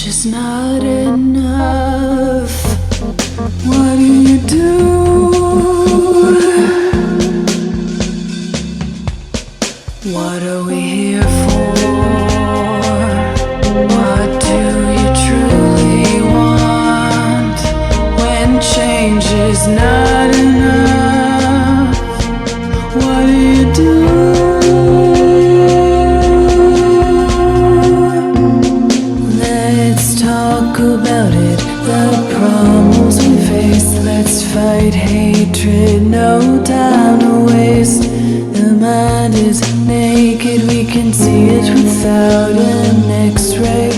change is not enough. What do you do? What are we here for? What do you truly want when change is not enough? What do you do? Let's talk about it, the problems we face. Let's fight hatred, no time to waste. The mind is naked, we can see it without an x-ray.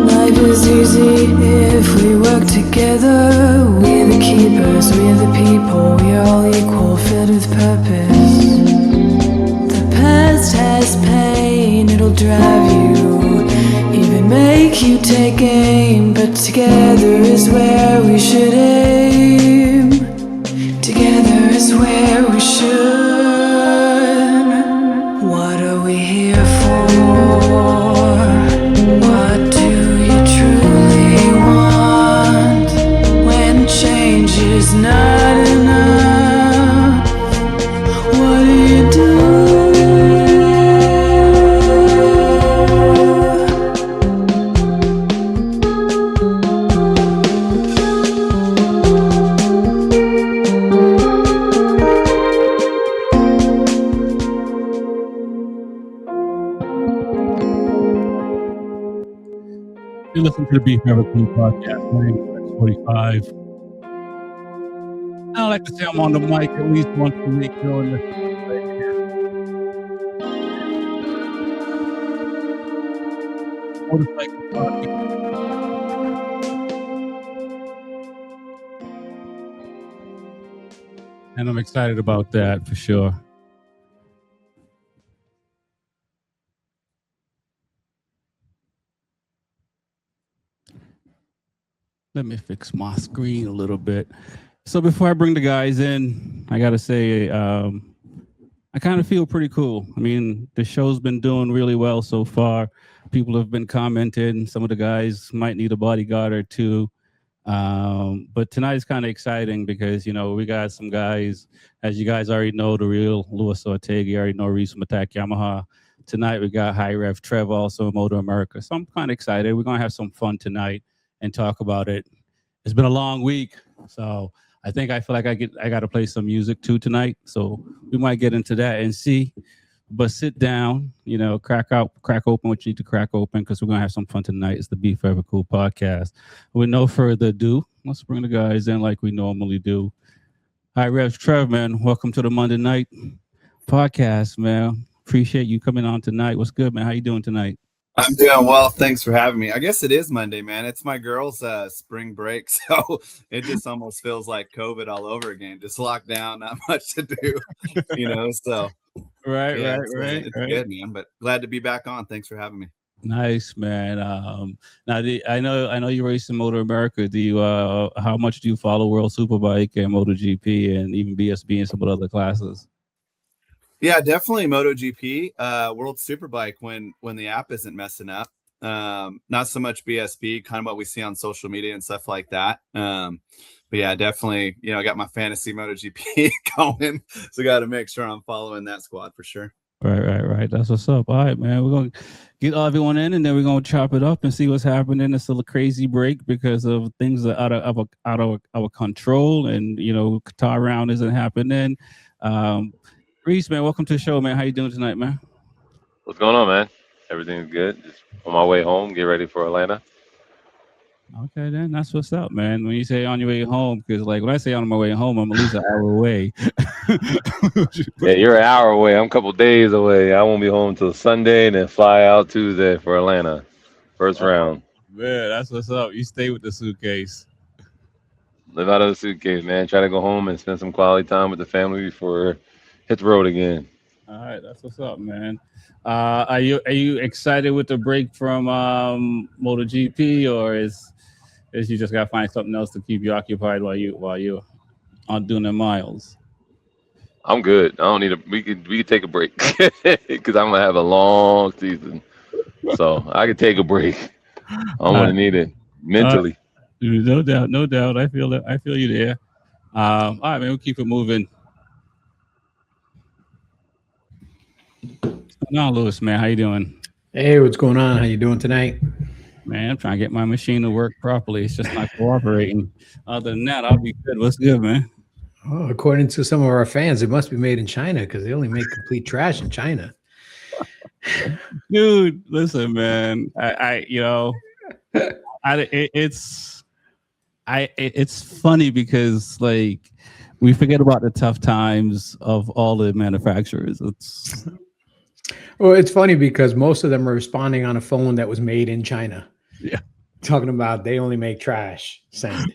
Life is easy if we work together. We're the keepers, we're the people, we're all equal, filled with purpose. The past has pain, it'll drive you, even make you take aim. But together is where we should aim. Together is where we should. What are we here for? What do you truly want when change is not enough? What do you do? You listen to the Beef Evergreen podcast. My name is Fortyfive. I like to say I'm on the mic at least once a week doing this right here. Motorcycle talking. And I'm excited about that for sure. Let me fix my screen a little bit. So before I bring the guys in, I got to say, I kind of feel pretty cool. I mean, the show's been doing really well so far. People have been commenting. Some of the guys might need a bodyguard or two. But tonight's kind of exciting because, you know, we got some guys, as you guys already know, the real Louis Ortega. You already know Reese from Attack Yamaha. Tonight we got High Rev Trev, also MotoAmerica. So I'm kind of excited. We're going to have some fun tonight and talk about it. It's been a long week, so I think I feel like I got to play some music too tonight. So we might get into that and see. But sit down, you know, crack open what you need to crack open because we're gonna have some fun tonight. It's the Beef Forever Cool podcast. With no further ado, let's bring the guys in like we normally do. Hi, Rev Trev, man. Welcome to the Monday night podcast, man. Appreciate you coming on tonight. What's good, man? How you doing tonight? I'm doing well. Thanks for having me. I guess it is Monday, man. It's my girls' spring break, so it just almost feels like COVID all over again. Just locked down, not much to do, you know. So Right. It's good, man. But glad to be back on. Thanks for having me. Nice, man. Now I know you race in MotoAmerica. Do you how much do you follow World Superbike and MotoGP and even BSB and some of the other classes? Yeah, definitely MotoGP, World Superbike when the app isn't messing up. Not so much BSB, kind of what we see on social media and stuff like that. But yeah, definitely, you know, I got my fantasy MotoGP going, so got to make sure I'm following that squad for sure. Right. That's what's up. All right, man. We're gonna get everyone in, and then we're gonna chop it up and see what's happening. It's still a crazy break because of things that are out of our control, and you know, Qatar round isn't happening. Reese, man, welcome to the show, man. How you doing tonight, man? What's going on, man? Everything's good. Just on my way home, get ready for Atlanta. Okay, then that's what's up, man. When you say on your way home, because like when I say on my way home, I'm at least an hour away. Yeah, you're an hour away. I'm a couple days away. I won't be home until Sunday and then fly out Tuesday for Atlanta. First round. Man, that's what's up. You stay with the suitcase. Live out of the suitcase, man. Try to go home and spend some quality time with the family before hit the road again. All right, that's what's up, man. Are you excited with the break from MotoGP, or is you just gotta find something else to keep you occupied while you're on doing the miles? I'm good. I don't need we could take a break because I'm gonna have a long season. So I could take a break. I'm gonna need it mentally. No doubt, no doubt. I feel it. I feel you there. All right, man. We'll keep it moving. What's going on, Lewis? Man, how you doing? Hey, what's going on? How you doing tonight? Man, I'm trying to get my machine to work properly. It's just not cooperating. Other than that, I'll be good. What's good, man? Oh, according to some of our fans, it must be made in China because they only make complete trash in China. Dude, listen, man. It's funny because like we forget about the tough times of all the manufacturers. Well, it's funny because most of them are responding on a phone that was made in China. Yeah. Talking about they only make trash. Send.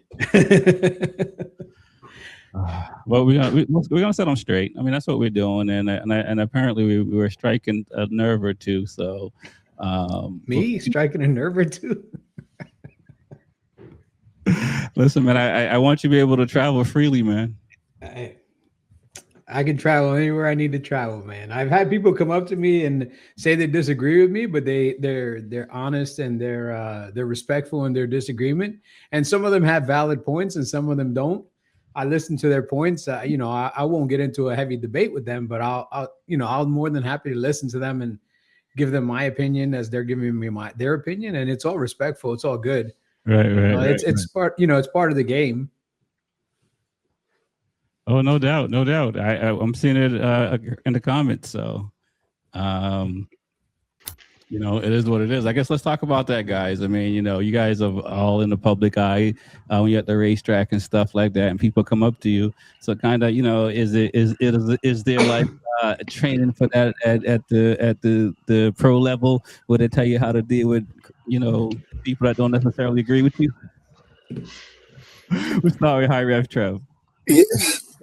Well, we're gonna set them straight. I mean, that's what we're doing, and apparently we were striking a nerve or two. So, Me striking a nerve or two. Listen, man, I want you to be able to travel freely, man. I can travel anywhere I need to travel, man. I've had people come up to me and say they disagree with me, but they're honest and they're respectful in their disagreement. And some of them have valid points, and some of them don't. I listen to their points. I won't get into a heavy debate with them, but I'm more than happy to listen to them and give them my opinion as they're giving me their opinion, and it's all respectful. It's all good. Right. It's part. It's part of the game. Oh, no doubt, no doubt. I'm seeing it in the comments. So, it is what it is. I guess let's talk about that, guys. I mean, you guys are all in the public eye when you're at the racetrack and stuff like that, and people come up to you. So, kind of, is there like training for that at the pro level where they tell you how to deal with people that don't necessarily agree with you? We're sorry, High Ref Trev. Yeah.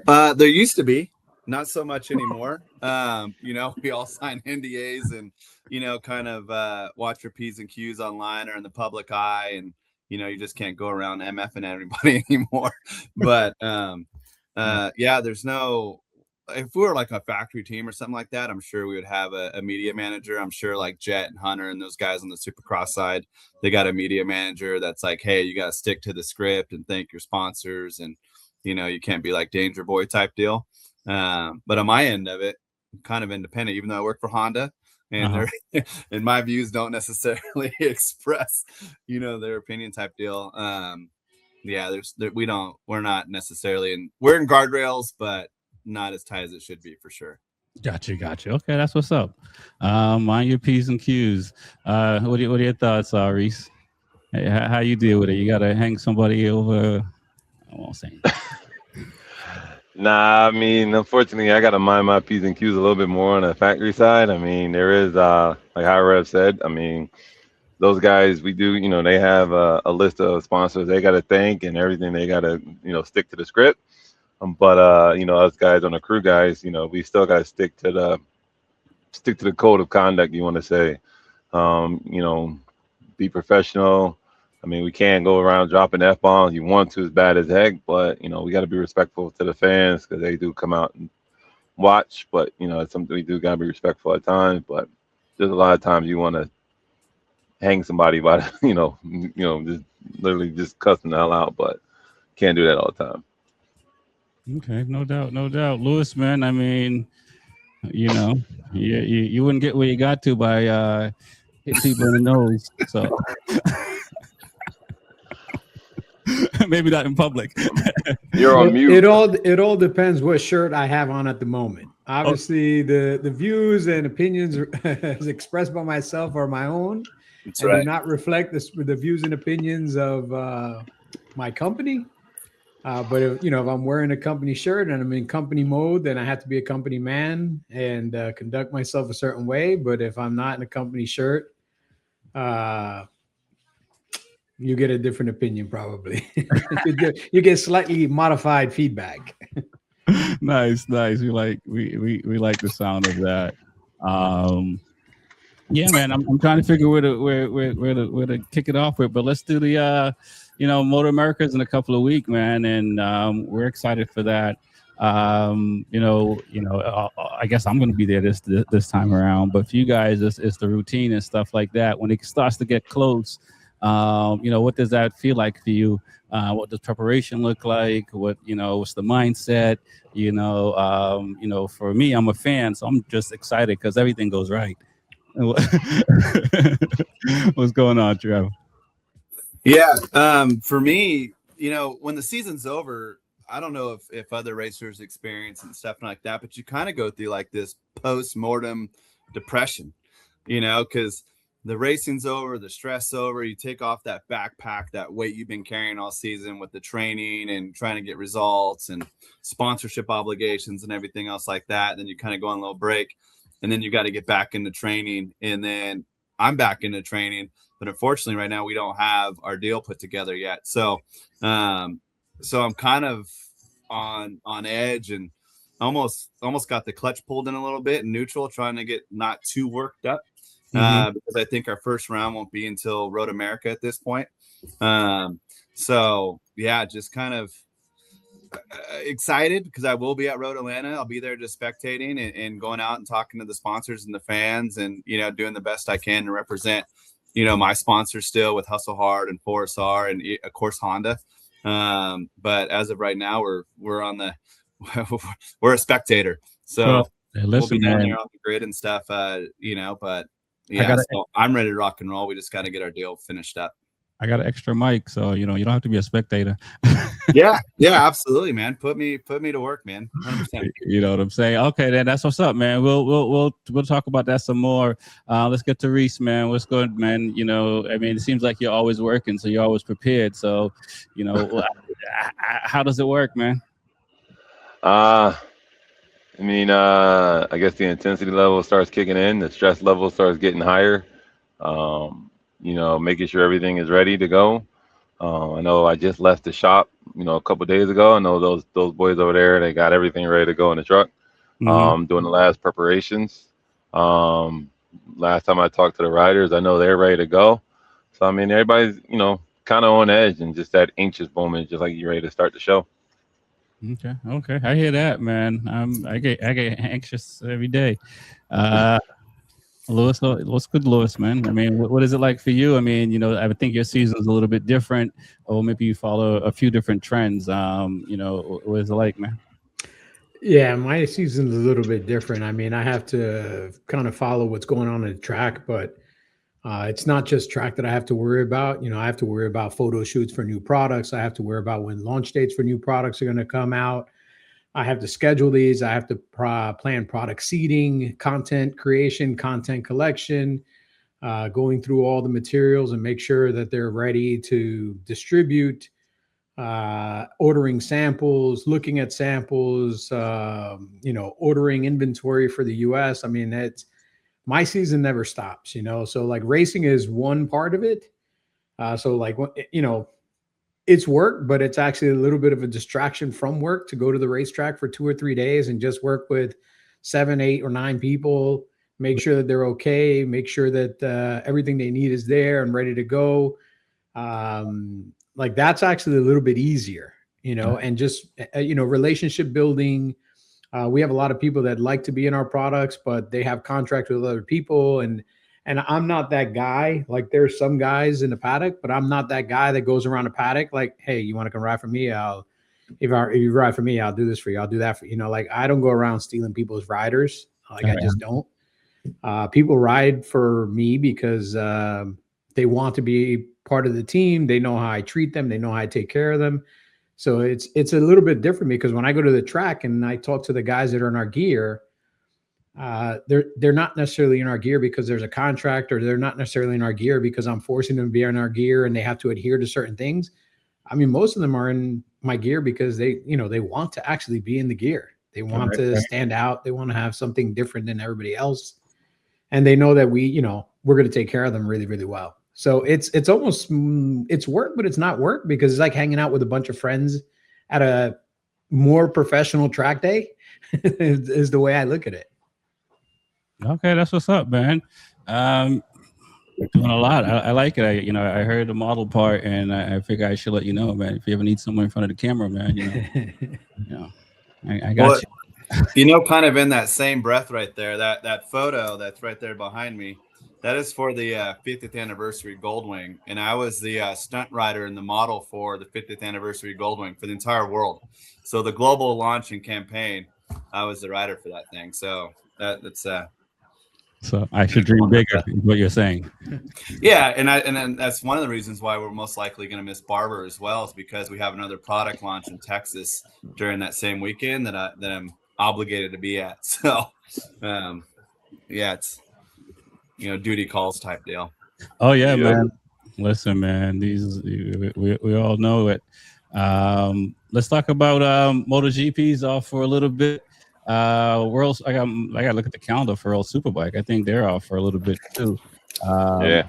There used to be, not so much anymore. We all sign NDAs and kind of watch your P's and Q's online or in the public eye, and you just can't go around MFing everybody anymore. But there's no. If we were like a factory team or something like that, I'm sure we would have a media manager. I'm sure like Jet and Hunter and those guys on the Supercross side, they got a media manager that's like, hey, you got to stick to the script and thank your sponsors, and you can't be like Danger Boy type deal. But on my end of it, I'm kind of independent, even though I work for Honda, and and my views don't necessarily express, their opinion type deal. We're not necessarily we're in guardrails, but not as tight as it should be for sure. Gotcha. Okay, that's what's up. Mind your P's and Q's. What are your thoughts, Reese? How you deal with it? You gotta hang somebody over. I won't say anything. Nah, I mean, unfortunately, I got to mind my P's and Q's a little bit more on the factory side. I mean, there is, like how Rev said, I mean, those guys, we do, they have a list of sponsors they got to thank and everything. They got to, stick to the script. But us guys on the crew guys, we still got to stick to the code of conduct, you want to say, be professional. I mean, we can't go around dropping F-bombs. You want to as bad as heck, but, we got to be respectful to the fans because they do come out and watch. But, it's something we do got to be respectful at times. But there's a lot of times you want to hang somebody by, just literally just cussing the hell out. But can't do that all the time. Okay, no doubt. Lewis, man, I mean, you wouldn't get where you got to by hitting people in the nose. So. Maybe not in public. You're on mute. It all depends what shirt I have on at the moment. Obviously, the views and opinions as expressed by myself are my own. That's right. Do not reflect the views and opinions of my company. But if I'm wearing a company shirt and I'm in company mode, then I have to be a company man and conduct myself a certain way. But if I'm not in a company shirt, you get a different opinion, probably. you get slightly modified feedback. Nice. We like the sound of that. Yeah, man. I'm trying to figure where to kick it off with, but let's do the MotoAmerica's in a couple of weeks, man, and we're excited for that. I guess I'm going to be there this time around. But for you guys, it's the routine and stuff like that. When it starts to get close, what does that feel like for you? What does preparation look like? What's the mindset? For me, I'm a fan, so I'm just excited because everything goes right. What's going on, Trevor? Yeah. For me, when the season's over, I don't know if other racers experience and stuff like that, but you kind of go through like this post-mortem depression, because the racing's over, the stress over, you take off that backpack, that weight you've been carrying all season with the training and trying to get results and sponsorship obligations and everything else like that. And then you kind of go on a little break, and then you got to get back into training. And then I'm back into training, but unfortunately right now we don't have our deal put together yet. So I'm kind of on edge and almost got the clutch pulled in a little bit in neutral, trying to get not too worked up. Because I think our first round won't be until MotoAmerica at this point. So yeah, just kind of excited because I will be at Road Atlanta. I'll be there just spectating and going out and talking to the sponsors and the fans and, doing the best I can to represent, my sponsors still with Hustle Hard and Forest R and of course Honda. But as of right now, we're on the, we're a spectator. So we'll be down there on the grid and stuff, but yeah, so I'm ready to rock and roll. We just got to get our deal finished up. I got an extra mic, so you don't have to be a spectator. yeah, absolutely, man. Put me to work, man. 100%. You know what I'm saying? Okay, then that's what's up, man. We'll talk about that some more. Let's get to Reese, man. What's good, man? It seems like you're always working, so you're always prepared. So, how does it work, man? I guess the intensity level starts kicking in, the stress level starts getting higher. Making sure everything is ready to go. I know I just left the shop, a couple of days ago. I know those boys over there, they got everything ready to go in the truck. Doing the last preparations. Last time I talked to the riders, I know they're ready to go. So, everybody's, kind of on edge and just that anxious moment, just like you're ready to start the show. Okay. I hear that, man. I get anxious every day. Lewis, what's good, Lewis, man? What is it like for you? I think your season's a little bit different, or maybe you follow a few different trends. What is it like, man? Yeah, my season's a little bit different. I have to kind of follow what's going on in the track, but it's not just track that I have to worry about. I have to worry about photo shoots for new products. I have to worry about when launch dates for new products are going to come out. I have to schedule these. I have to plan product seeding, content creation, content collection, going through all the materials and make sure that they're ready to distribute, ordering samples, looking at samples, ordering inventory for the US. My season never stops, so like racing is one part of it. It's work, but it's actually a little bit of a distraction from work to go to the racetrack for 2 or 3 days and just work with 7, 8, or 9 people, make sure that they're okay, make sure that everything they need is there and ready to go. That's actually a little bit easier, and just, relationship building. We have a lot of people that like to be in our products, but they have contracts with other people. And I'm not that guy. Like there's some guys in the paddock, but I'm not that guy that goes around the paddock like, hey, you want to come ride for me? If you ride for me, I'll do this for you. I'll do that for you. I don't go around stealing people's riders. I just don't. People ride for me because they want to be part of the team. They know how I treat them. They know how I take care of them. So it's a little bit different because when I go to the track and I talk to the guys that are in our gear, they're not necessarily in our gear because there's a contract, or they're not necessarily in our gear because I'm forcing them to be in our gear and they have to adhere to certain things. Most of them are in my gear because they want to actually be in the gear. They want to stand out. They want to have something different than everybody else. And they know that we're going to take care of them really, really well. So it's almost, it's work, but it's not work because it's like hanging out with a bunch of friends at a more professional track day is the way I look at it. Okay, that's what's up, man. Doing a lot. I like it. I heard the model part, and I figure I should let you know, man. If you ever need someone in front of the camera, man, I got you. Kind of in that same breath right there, that photo that's right there behind me, that is for the 50th anniversary Goldwing, and I was the stunt rider and the model for the 50th anniversary Goldwing for the entire world. So the global launch and campaign, I was the rider for that thing. So that's so I should dream bigger, is what you're saying. yeah, and then that's one of the reasons why we're most likely going to miss Barber as well, is because we have another product launch in Texas during that same weekend that I'm obligated to be at. So, yeah, it's duty calls type deal. Oh yeah, man. Listen, man, we all know it. Let's talk about MotoGP's off for a little bit. World, I got to look at the calendar for World Superbike. I think they're off for a little bit too. Yeah.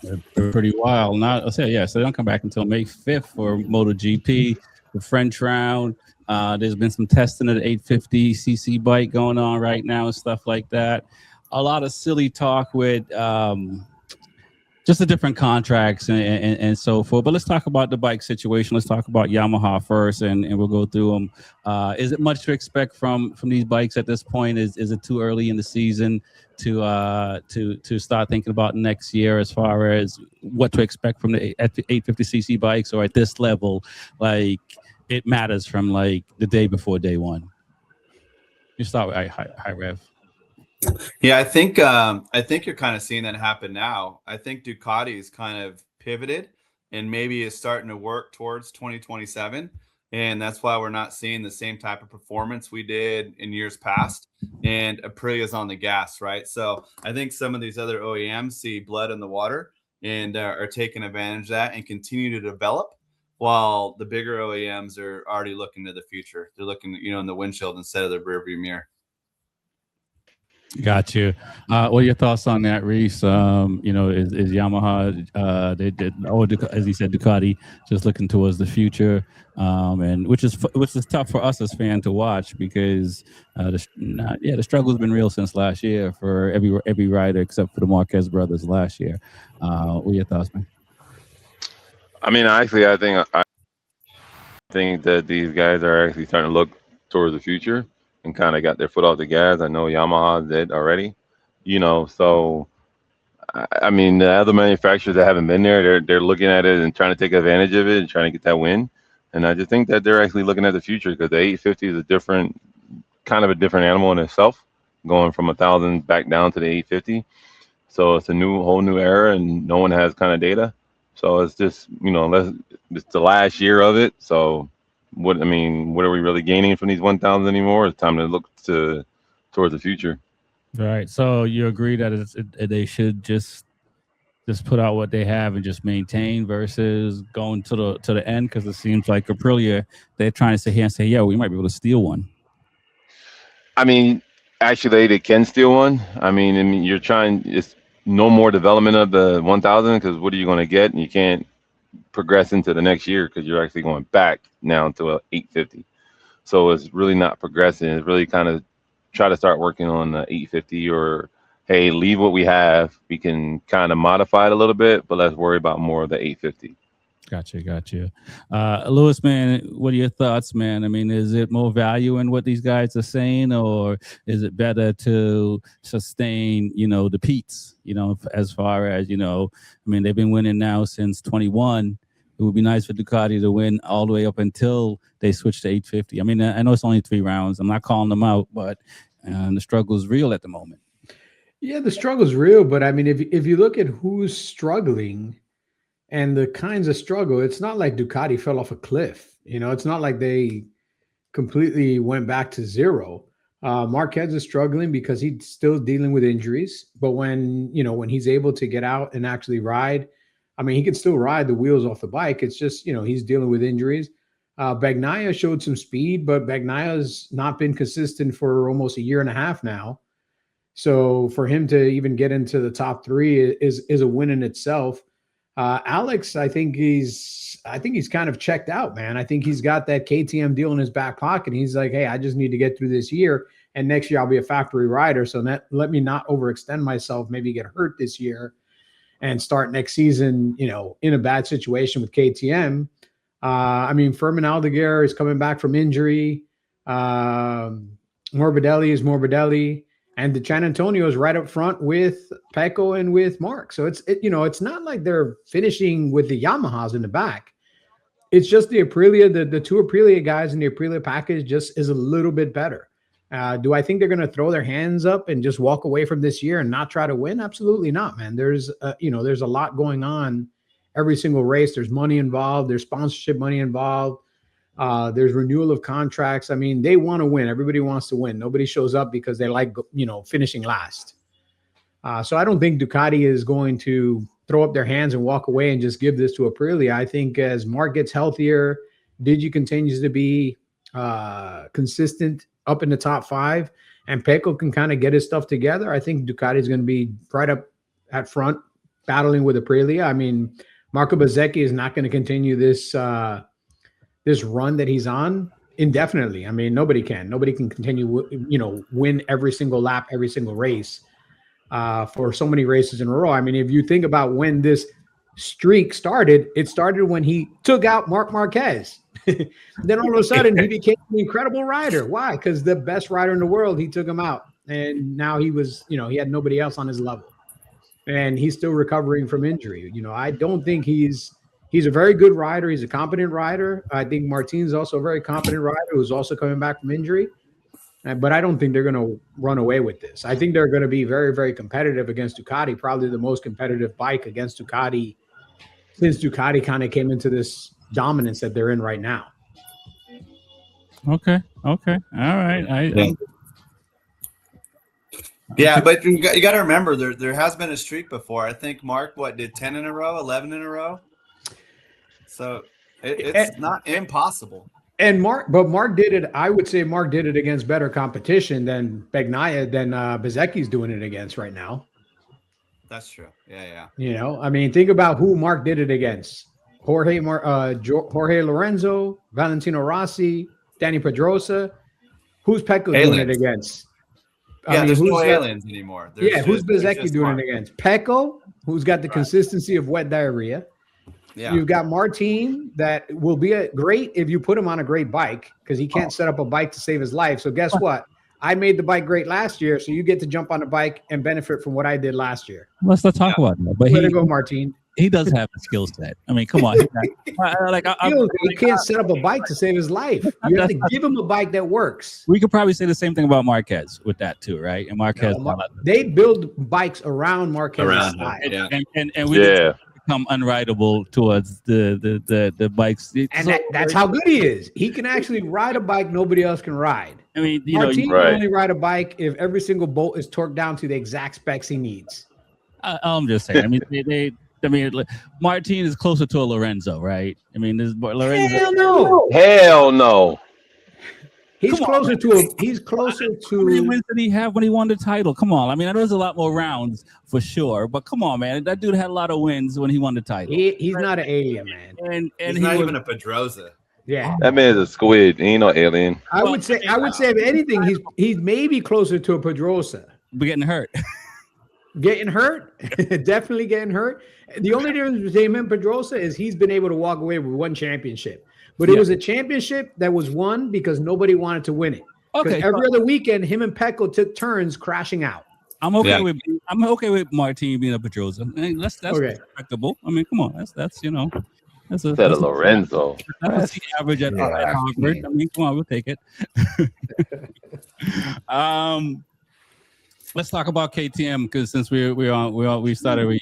They're pretty wild. Not, I'll say, yeah. So they don't come back until May 5th for MotoGP, the French round. There's been some testing of the 850cc bike going on right now and stuff like that. A lot of silly talk with just the different contracts and so forth. But let's talk about the bike situation. Let's talk about Yamaha first, and we'll go through them. Is it much to expect from these bikes at this point? Is it too early in the season to start thinking about next year as far as what to expect from the 850cc bikes, or at this level, like it matters from like the day before day one? You start with high rev. Yeah, I think you're kind of seeing that happen now. I think Ducati's kind of pivoted and maybe is starting to work towards 2027. And that's why we're not seeing the same type of performance we did in years past. And Aprilia's on the gas, right? So I think some of these other OEMs see blood in the water and are taking advantage of that and continue to develop, while the bigger OEMs are already looking to the future. They're looking, in the windshield instead of the rearview mirror. Got you. What are your thoughts on that, Reese? Is Yamaha, they did, as he said, Ducati just looking towards the future, and which is tough for us as fans to watch, because the struggle has been real since last year for every rider except for the Marquez brothers last year. What are your thoughts, man? I mean, actually, I think that these guys are actually starting to look towards the future and kind of got their foot off the gas. I know Yamaha did already, so I mean, the other manufacturers that haven't been there, they're looking at it and trying to take advantage of it and trying to get that win. And I just think that they're actually looking at the future, because the 850 is a different animal in itself, going from 1,000 back down to the 850. So it's a whole new era, and no one has kind of data. So it's just, it's the last year of it. So what are we really gaining from these 1,000 anymore? It's time to look towards the future. Right. So you agree that they should just put out what they have and just maintain, versus going to the end? Because it seems like Aprilia, they're trying to sit here and say, yeah, we might be able to steal one. I mean, actually, they can steal one. I mean, you're trying. It's no more development of the 1,000, because what are you going to get? And you can't progress into the next year, because you're actually going back now to a 850. So it's really not progressing. It's really kind of try to start working on the 850, or hey, leave what we have. We can kind of modify it a little bit, but let's worry about more of the 850. Gotcha. Lewis, man, what are your thoughts, man? I mean, is it more value in what these guys are saying, or is it better to sustain, the Pete's, as far as, they've been winning now since 21. It would be nice for Ducati to win all the way up until they switch to 850. I mean, I know it's only 3 rounds. I'm not calling them out, but the struggle is real at the moment. Yeah, the struggle is real. But I mean, if you look at who's struggling and the kinds of struggle, it's not like Ducati fell off a cliff. It's not like they completely went back to zero. Marquez is struggling because he's still dealing with injuries. But when he's able to get out and actually ride, I mean, he can still ride the wheels off the bike. It's just, he's dealing with injuries. Bagnaia showed some speed, but Bagnaia's not been consistent for almost a year and a half now. So for him to even get into the top 3 is a win in itself. Alex, I think he's kind of checked out, man. I think he's got that KTM deal in his back pocket. He's like, hey, I just need to get through this year, and next year I'll be a factory rider. So let me not overextend myself, maybe get hurt this year and start next season, in a bad situation with KTM. Fermin Aldeguer is coming back from injury. Morbidelli is Morbidelli, and the San Antonio is right up front with Pecco and with Mark. So it's not like they're finishing with the Yamahas in the back. It's just the Aprilia, the two Aprilia guys in the Aprilia package just is a little bit better. Do I think they're going to throw their hands up and just walk away from this year and not try to win? Absolutely not, man. There's a lot going on every single race. There's money involved. There's sponsorship money involved. There's renewal of contracts. I mean, they want to win. Everybody wants to win. Nobody shows up because they like, finishing last. So I don't think Ducati is going to throw up their hands and walk away and just give this to Aprilia. I think as Mark gets healthier, Digi continues to be consistent up in the top 5, and Pecco can kind of get his stuff together, I think Ducati is going to be right up at front battling with Aprilia. I mean, Marco Bezzecchi is not going to continue this run that he's on indefinitely. I mean, nobody can continue, win every single lap, every single race for so many races in a row. I mean, if you think about when this streak started, it started when he took out Marc Marquez. Then all of a sudden he became an incredible rider. Why? Because the best rider in the world, he took him out. And now he was, he had nobody else on his level. And he's still recovering from injury. I don't think he's a very good rider. He's a competent rider. I think Martin's also a very competent rider who's also coming back from injury. But I don't think they're going to run away with this. I think they're going to be very, very competitive against Ducati, probably the most competitive bike against Ducati since Ducati kind of came into this dominance that they're in right now. Okay. All right. Yeah, but you got to remember there has been a streak before. I think Mark did 10 in a row, 11 in a row. So it's not impossible. And Mark did it. I would say Mark did it against better competition than Bezzecchi's doing it against right now. That's true. Yeah. I mean, think about who Mark did it against: Jorge Lorenzo, Valentino Rossi, Danny Pedrosa. Who's Pecco doing it against? There's no aliens anymore. Who's Bezzecchi doing it against? Pecco, who's got the consistency of wet diarrhea. Yeah. You've got Martin that will be great if you put him on a great bike because he can't set up a bike to save his life. So guess what? I made the bike great last year, so you get to jump on the bike and benefit from what I did last year. Let's not talk about that. But Way to go, Martin. He does have a skill set. I mean, come on. He can't set up a bike to save his life. You have to give him a bike that works. We could probably say the same thing about Marquez with that too, right? And Marquez, they build bikes around Marquez's style. And we become unrideable towards the bikes. And that's how good he is. He can actually ride a bike nobody else can ride. I mean, Martin can only ride a bike if every single bolt is torqued down to the exact specs he needs. I'm just saying. I mean, Martin is closer to a Lorenzo, right? I mean, Lorenzo. Hell no. He's closer to. How many wins did he have when he won the title? Come on. I mean, I know there's a lot more rounds for sure, but come on, man. That dude had a lot of wins when he won the title. He's not an alien, man. And he's not even a Pedrosa. Yeah, that man's a squid. He ain't no alien. I would say if anything, he's maybe closer to a Pedrosa. But getting hurt. Definitely getting hurt. The only difference between him and Pedrosa is he's been able to walk away with one championship. But it was a championship that was won because nobody wanted to win it. Okay. Every other weekend, him and Pecco took turns crashing out. I'm okay with Martin being a Pedrosa. That's respectable. I mean, come on, that's that's a Lorenzo. That's the average at Harvard. I mean, come on, we'll take it. Let's talk about KTM because since we started with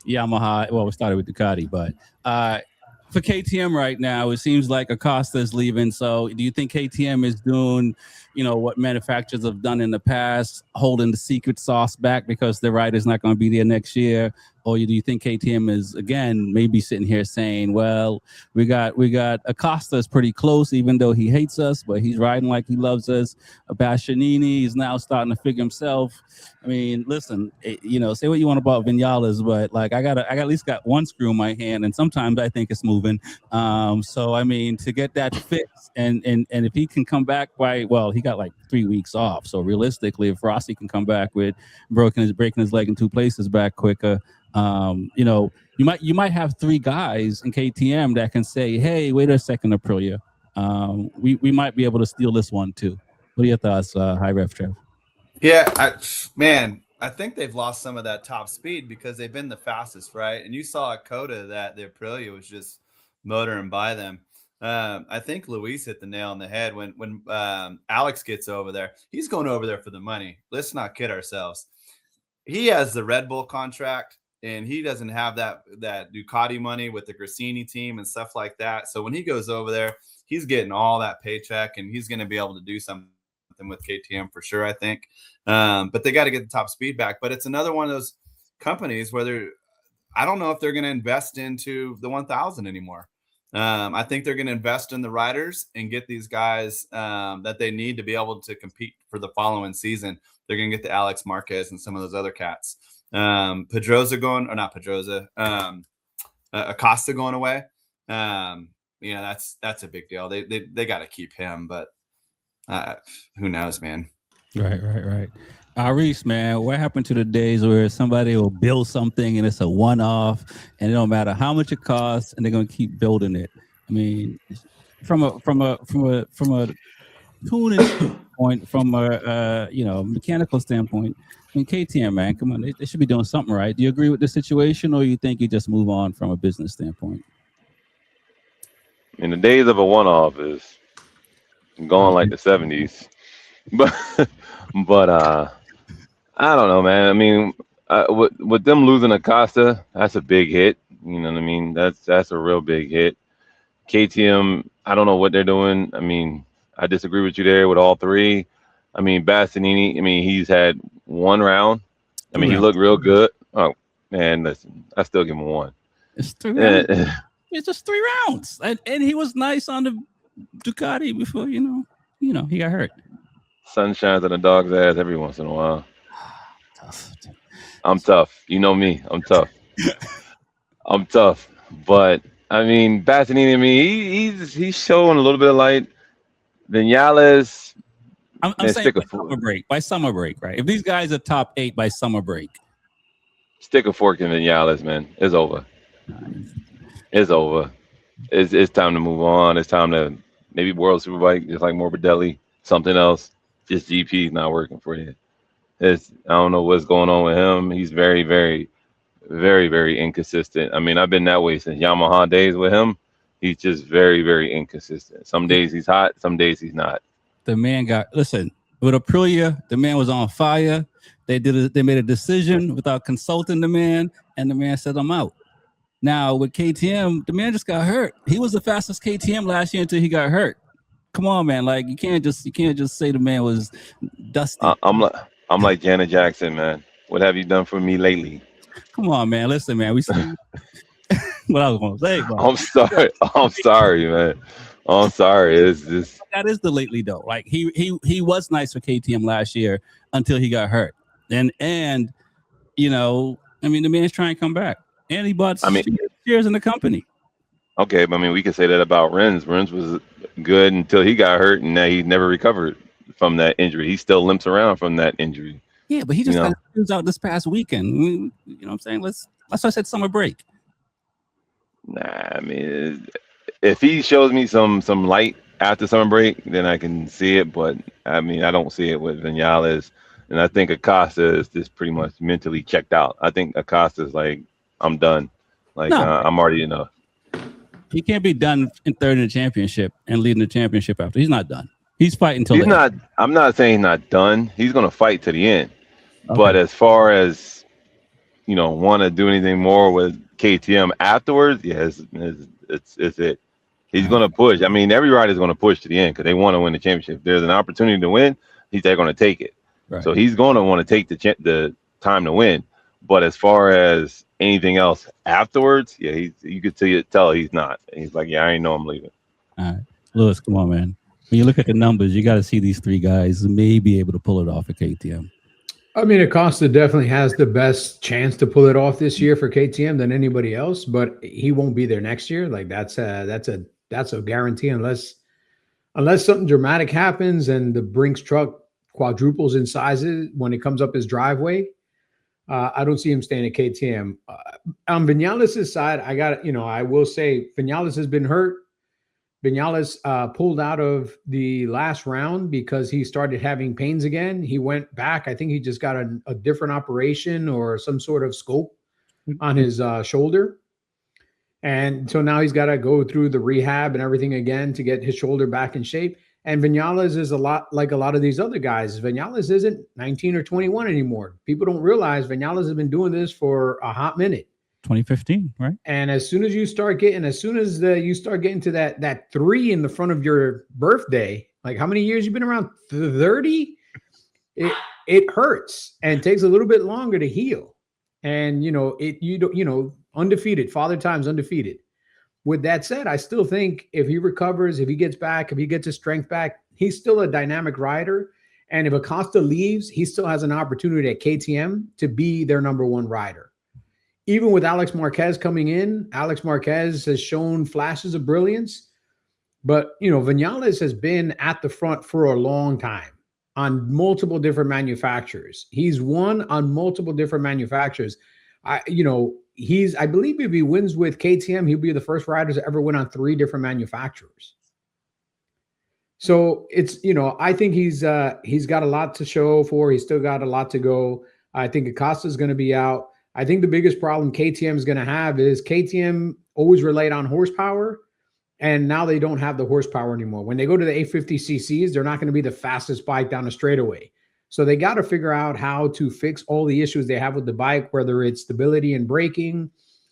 Yamaha. Well, we started with Ducati, but for KTM right now, it seems like Acosta is leaving. So, do you think KTM is doing, what manufacturers have done in the past, holding the secret sauce back because the rider's not going to be there next year? Or do you think KTM is again maybe sitting here saying, well, we got Acosta is pretty close, even though he hates us, but he's riding like he loves us. Bastianini is now starting to figure himself. I mean, listen, say what you want about Vinales, but like I at least got one screw in my hand, and sometimes I think it's moving. So I mean, to get that fixed, and if he can come back he got like 3 weeks off. So realistically, if Rossi can come back with breaking his leg in 2 places back quicker. You might have 3 guys in KTM that can say, hey, wait a second, Aprilia, we might be able to steal this one too. What are your thoughts, High Ref Trev? Yeah, I think they've lost some of that top speed because they've been the fastest, right? And you saw at Coda that the Aprilia was just motoring by them. I think Luis hit the nail on the head when Alex gets over there. He's going over there for the money. Let's not kid ourselves. He has the Red Bull contract, and he doesn't have that Ducati money with the Grassini team and stuff like that. So when he goes over there, he's getting all that paycheck, and he's going to be able to do something with KTM for sure, I think. But they got to get the top speed back. But it's another one of those companies where I don't know if they're going to invest into the 1000 anymore. I think they're going to invest in the riders and get these guys that they need to be able to compete for the following season. They're going to get the Alex Marquez and some of those other cats. Pedrosa going, or not Pedrosa, Acosta going away. That's a big deal. They got to keep him, but who knows, man. Right. Reese, man, what happened to the days where somebody will build something and it's a one-off and it don't matter how much it costs and they're going to keep building it? I mean, from a tuning point, from a mechanical standpoint, I mean, KTM, man, come on, they should be doing something right. Do you agree with the situation, or you think you just move on from a business standpoint? In the days of a one-off is gone like the 70s, but I don't know, man. I mean, with them losing Acosta, that's a big hit. You know what I mean? That's a real big hit. KTM, I don't know what they're doing. I mean, I disagree with you there with all three. I mean, Bastianini, I mean, he's had one round. I mean, he looked real good. Oh, man, listen, I still give him one. It's 3 rounds. It's just 3 rounds. And he was nice on the Ducati before, he got hurt. Sun shines on a dog's ass every once in a while. Tough. I'm tough. You know me. I'm tough. I'm tough. But I mean, Bastianini, I mean, he's showing a little bit of light. Vinales, I'm saying by summer break, right? If these guys are top 8 by summer break, stick a fork in Vinales, man. It's over. It's over. It's time to move on. It's time to maybe World Superbike, just like Morbidelli, something else. Just GP is not working for you. I don't know what's going on with him. He's very, very, very, very inconsistent. I mean, I've been that way since Yamaha days with him. He's just very, very inconsistent. Some days he's hot, some days he's not. The man with Aprilia, the man was on fire. They made a decision without consulting the man, and the man said, "I'm out." Now with KTM, the man just got hurt. He was the fastest KTM last year until he got hurt. Come on, man! Like you can't just say the man was dusty. I'm like Janet Jackson, man. What have you done for me lately? Come on, man. Listen, man. We see what I was going to say. Bro. I'm sorry, man. I'm sorry. It's just that is the lately though. Like he was nice for KTM last year until he got hurt, and I mean, the man's trying to come back, and he bought shares in the company. Okay, but I mean, we could say that about Rins. Rins was good until he got hurt, and now he never recovered from that injury. He still limps around from that injury. Yeah, but he just got his out this past weekend. You know what I'm saying? That's why I said summer break. Nah, I mean, if he shows me some light after summer break, then I can see it. But I mean, I don't see it with Vinales, and I think Acosta is just pretty much mentally checked out. I think Acosta's like, I'm done. Like I'm already enough. He can't be done in third in the championship and leading the championship after. He's not done. He's fighting till he's not. I'm not saying he's not done. He's going to fight to the end. Okay. But as far as want to do anything more with KTM afterwards, it's it. He's going to push. I mean, every rider's going to push to the end because they want to win the championship. If there's an opportunity to win, they're going to take it. Right. So he's going to want to take the time to win. But as far as anything else afterwards, you could tell he's not. And he's like, I ain't know I'm leaving. All right, Lewis, come on, man. When you look at the numbers, you got to see these 3 guys may be able to pull it off at KTM. I mean, Acosta definitely has the best chance to pull it off this year for KTM than anybody else, but he won't be there next year. Like that's a guarantee unless something dramatic happens and the Brinks truck quadruples in sizes when it comes up his driveway. I don't see him staying at KTM. On Vinales' side, I will say Vinales has been hurt. Vinales pulled out of the last round because he started having pains again. He went back. I think he just got a different operation or some sort of scope on his shoulder. And so now he's got to go through the rehab and everything again to get his shoulder back in shape. And Vinales is a lot like a lot of these other guys. Vinales isn't 19 or 21 anymore. People don't realize Vinales has been doing this for a hot minute. 2015, right? And as soon as you start getting to that 3 in the front of your birthday, like how many years you've been around? 30. It hurts and takes a little bit longer to heal. And undefeated, father time's undefeated. With that said, I still think if he recovers, if he gets back, if he gets his strength back, he's still a dynamic rider. And if Acosta leaves, he still has an opportunity at KTM to be their number 1 rider. Even with Alex Marquez coming in, Alex Marquez has shown flashes of brilliance. But, Vinales has been at the front for a long time on multiple different manufacturers. He's won on multiple different manufacturers. I believe if he wins with KTM, he'll be the first rider to ever win on 3 different manufacturers. So it's, I think he's got a lot to show for. He's still got a lot to go. I think Acosta is going to be out. I think the biggest problem KTM is going to have is KTM always relied on horsepower, and now they don't have the horsepower anymore. When they go to the 850cc's, they're not going to be the fastest bike down the straightaway. So they got to figure out how to fix all the issues they have with the bike, whether it's stability and braking,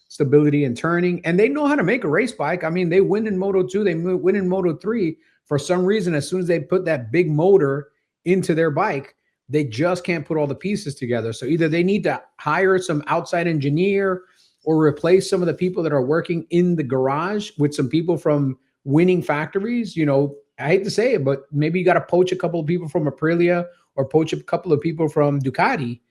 stability and turning. And they know how to make a race bike. I mean, they win in Moto2, they win in Moto3. For some reason, as soon as they put that big motor into their bike, they just can't put all the pieces together. So either they need to hire some outside engineer or replace some of the people that are working in the garage with some people from winning factories. I hate to say it, but maybe you got to poach a couple of people from Aprilia or poach a couple of people from Ducati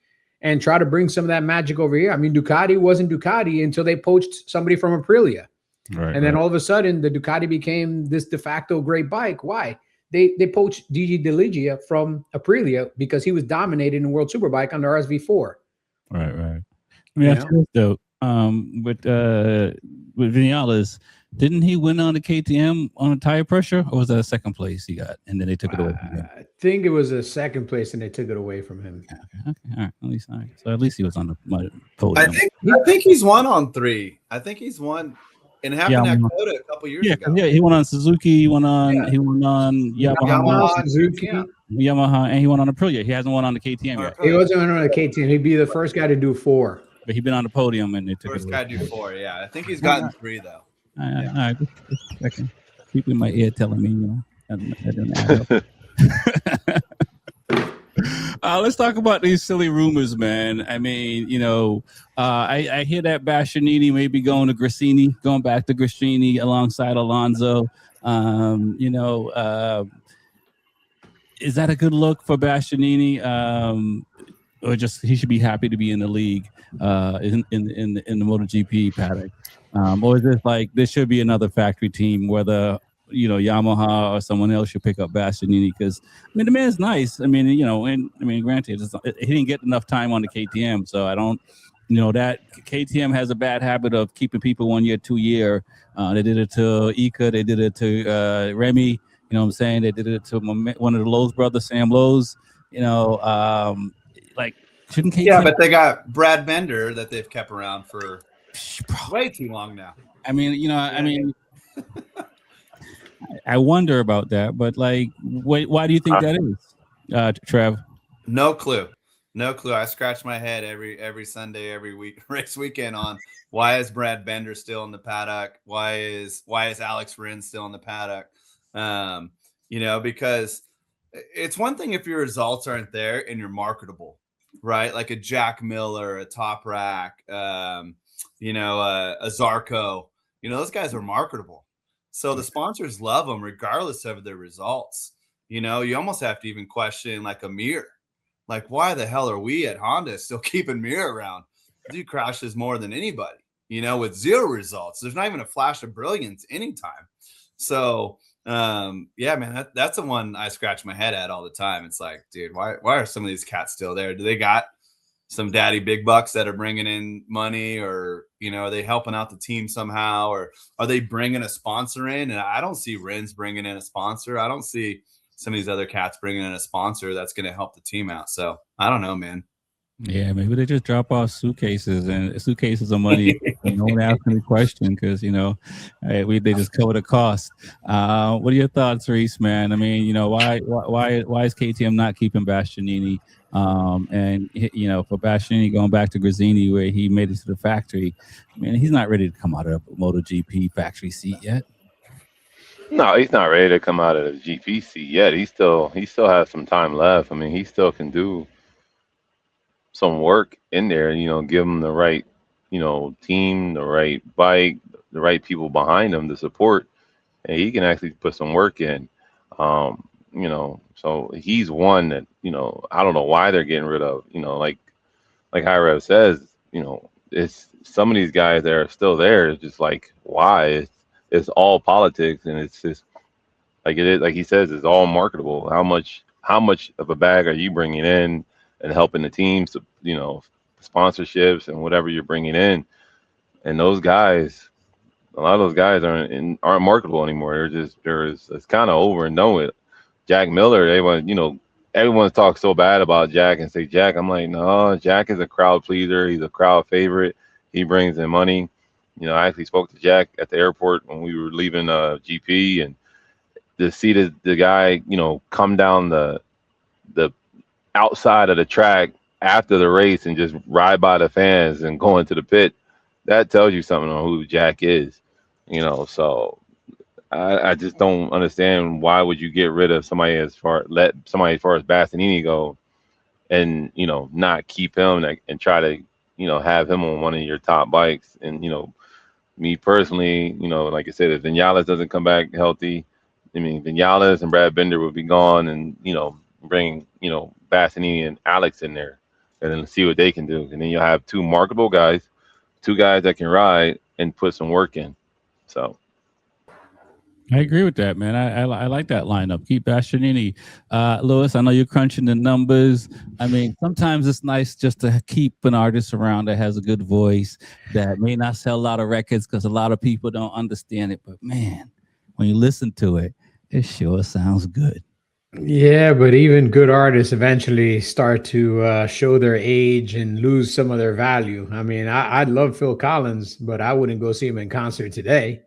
and try to bring some of that magic over here. I mean, Ducati wasn't Ducati until they poached somebody from Aprilia. Right, and then all of a sudden, the Ducati became this de facto great bike. Why? They poached Gigi D'Eligia from Aprilia because he was dominating in World Superbike on the RSV4. Right. Let me ask you this, though. With Vinales, didn't he win on the KTM on a tire pressure, or was that a second place he got, and then they took it away from him? I think it was a second place, and they took it away from him. Okay. All right. At least he was on the podium. I think he's won on 3. I think he's won. It happened at Coda a couple years ago. Yeah, he won on Suzuki. He won on Yamaha, Suzuki, Yamaha, and he won on Aprilia. He hasn't won on the KTM yet. He wasn't on the KTM. He'd be the first guy to do 4. But he's been on the podium, and they took First it guy away. to do 4. Yeah, I think he's gotten 3 though. All right. Just a second. People in my ear telling me, that didn't add up. Let's talk about these silly rumors, man. I mean, I hear that Bastianini may be going back to Gresini alongside Alonso. Is that a good look for Bastianini? Or just he should be happy to be in the league in the MotoGP paddock? Or is this like this should be another factory team, whether Yamaha or someone else should pick up Bastianini? Because the man's nice. Granted, he didn't get enough time on the KTM, so I don't. That KTM has a bad habit of keeping people 1 year, 2 year. They did it to Ika. They did it to Remy. You know what I'm saying? They did it to one of the Lowe's brothers, Sam Lowe's. Shouldn't KTM? Yeah, but they got Brad Bender that they've kept around for way too long now. I wonder about that, but why do you think that is, Trev? No clue. I scratch my head every Sunday, every week, race weekend on why is Brad Bender still in the paddock? Why is Alex Rins still in the paddock? Because it's one thing if your results aren't there and you're marketable, right? Like a Jack Miller, a Top Rack, a Zarco. Those guys are marketable. So the sponsors love them regardless of their results. You almost have to even question like a Mir. Like, why the hell are we at Honda still keeping Mir around? He crashes more than anybody, with 0 results. There's not even a flash of brilliance anytime. So, man, that's the one I scratch my head at all the time. It's like, dude, why are some of these cats still there? Do they got some daddy big bucks that are bringing in money, or are they helping out the team somehow, or are they bringing a sponsor in? And I don't see Rins bringing in a sponsor. I don't see some of these other cats bringing in a sponsor that's going to help the team out. So I don't know, man. Yeah, maybe they just drop off suitcases of money. No one asks any question because they just cover the cost. What are your thoughts, Reese? Man, I mean, why is KTM not keeping Bastianini? And for Bastianini going back to Grazzini where he made it to the factory, I mean, he's not ready to come out of the MotoGP factory seat yet. No, he's not ready to come out of the GP seat yet. He still has some time left. I mean, he still can do some work in there, give him the right, team, the right bike, the right people behind him to support, and he can actually put some work in. So he's one that, I don't know why they're getting rid of, like High Rev says, it's some of these guys that are still there. It's just like, why? It's all politics, and it's just like it is. Like he says, it's all marketable. How much of a bag are you bringing in and helping the teams, sponsorships and whatever you're bringing in? And those guys, a lot of those guys aren't marketable anymore. It's kind of over and done with. Jack Miller, everyone's talked so bad about Jack and say Jack. I'm like, no, Jack is a crowd pleaser. He's a crowd favorite. He brings in money. I actually spoke to Jack at the airport when we were leaving GP, and to see the guy, come down the outside of the track after the race and just ride by the fans and go into the pit, that tells you something on who Jack is. So I just don't understand why would you get rid of somebody let somebody as far as Bastianini go, and not keep him and try to have him on one of your top bikes. And me personally, like I said, if Vinales doesn't come back healthy, I mean, Vinales and Brad Binder will be gone, and bring Bastianini and Alex in there, and then see what they can do. And then you'll have two marketable guys, two guys that can ride and put some work in. So I agree with that, man. I like that lineup. Keep Bastianini. Lewis, I know you're crunching the numbers. I mean, sometimes it's nice just to keep an artist around that has a good voice, that may not sell a lot of records because a lot of people don't understand it. But man, when you listen to it, it sure sounds good. Yeah, but even good artists eventually start to show their age and lose some of their value. I mean, I love Phil Collins, but I wouldn't go see him in concert today.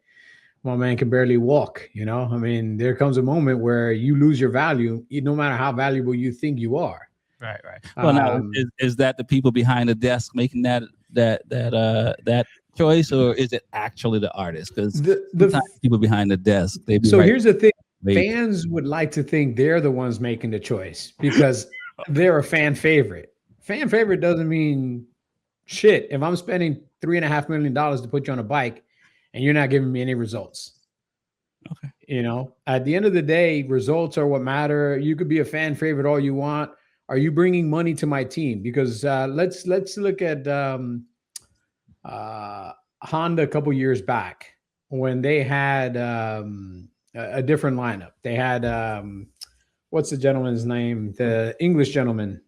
My man can barely walk, I mean, there comes a moment where you lose your value, no matter how valuable you think you are. Right. Well, now is that the people behind the desk making that choice, or is it actually the artist? Because the people behind the desk, here's the thing: fans would like to think they're the ones making the choice because they're a fan favorite. Fan favorite doesn't mean shit. If I'm spending $3.5 million to put you on a bike, and you're not giving me any results. Okay. At the end of the day, results are what matter. You could be a fan favorite all you want. Are you bringing money to my team? Because let's look at Honda a couple years back when they had a different lineup. They had what's the gentleman's name? The English gentleman.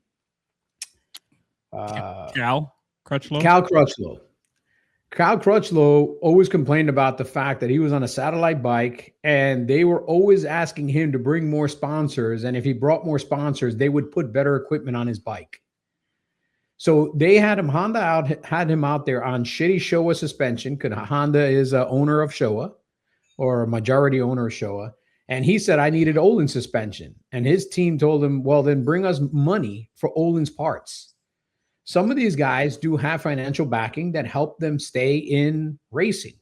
Cal Crutchlow. Cal Crutchlow always complained about the fact that he was on a satellite bike and they were always asking him to bring more sponsors. And if he brought more sponsors, they would put better equipment on his bike. So they had him, had him out there on shitty Showa suspension, because Honda is a owner of Showa, or a majority owner of Showa. And he said, I needed Olin suspension. And his team told him, well, then bring us money for Olin's parts. Some of these guys do have financial backing that help them stay in racing.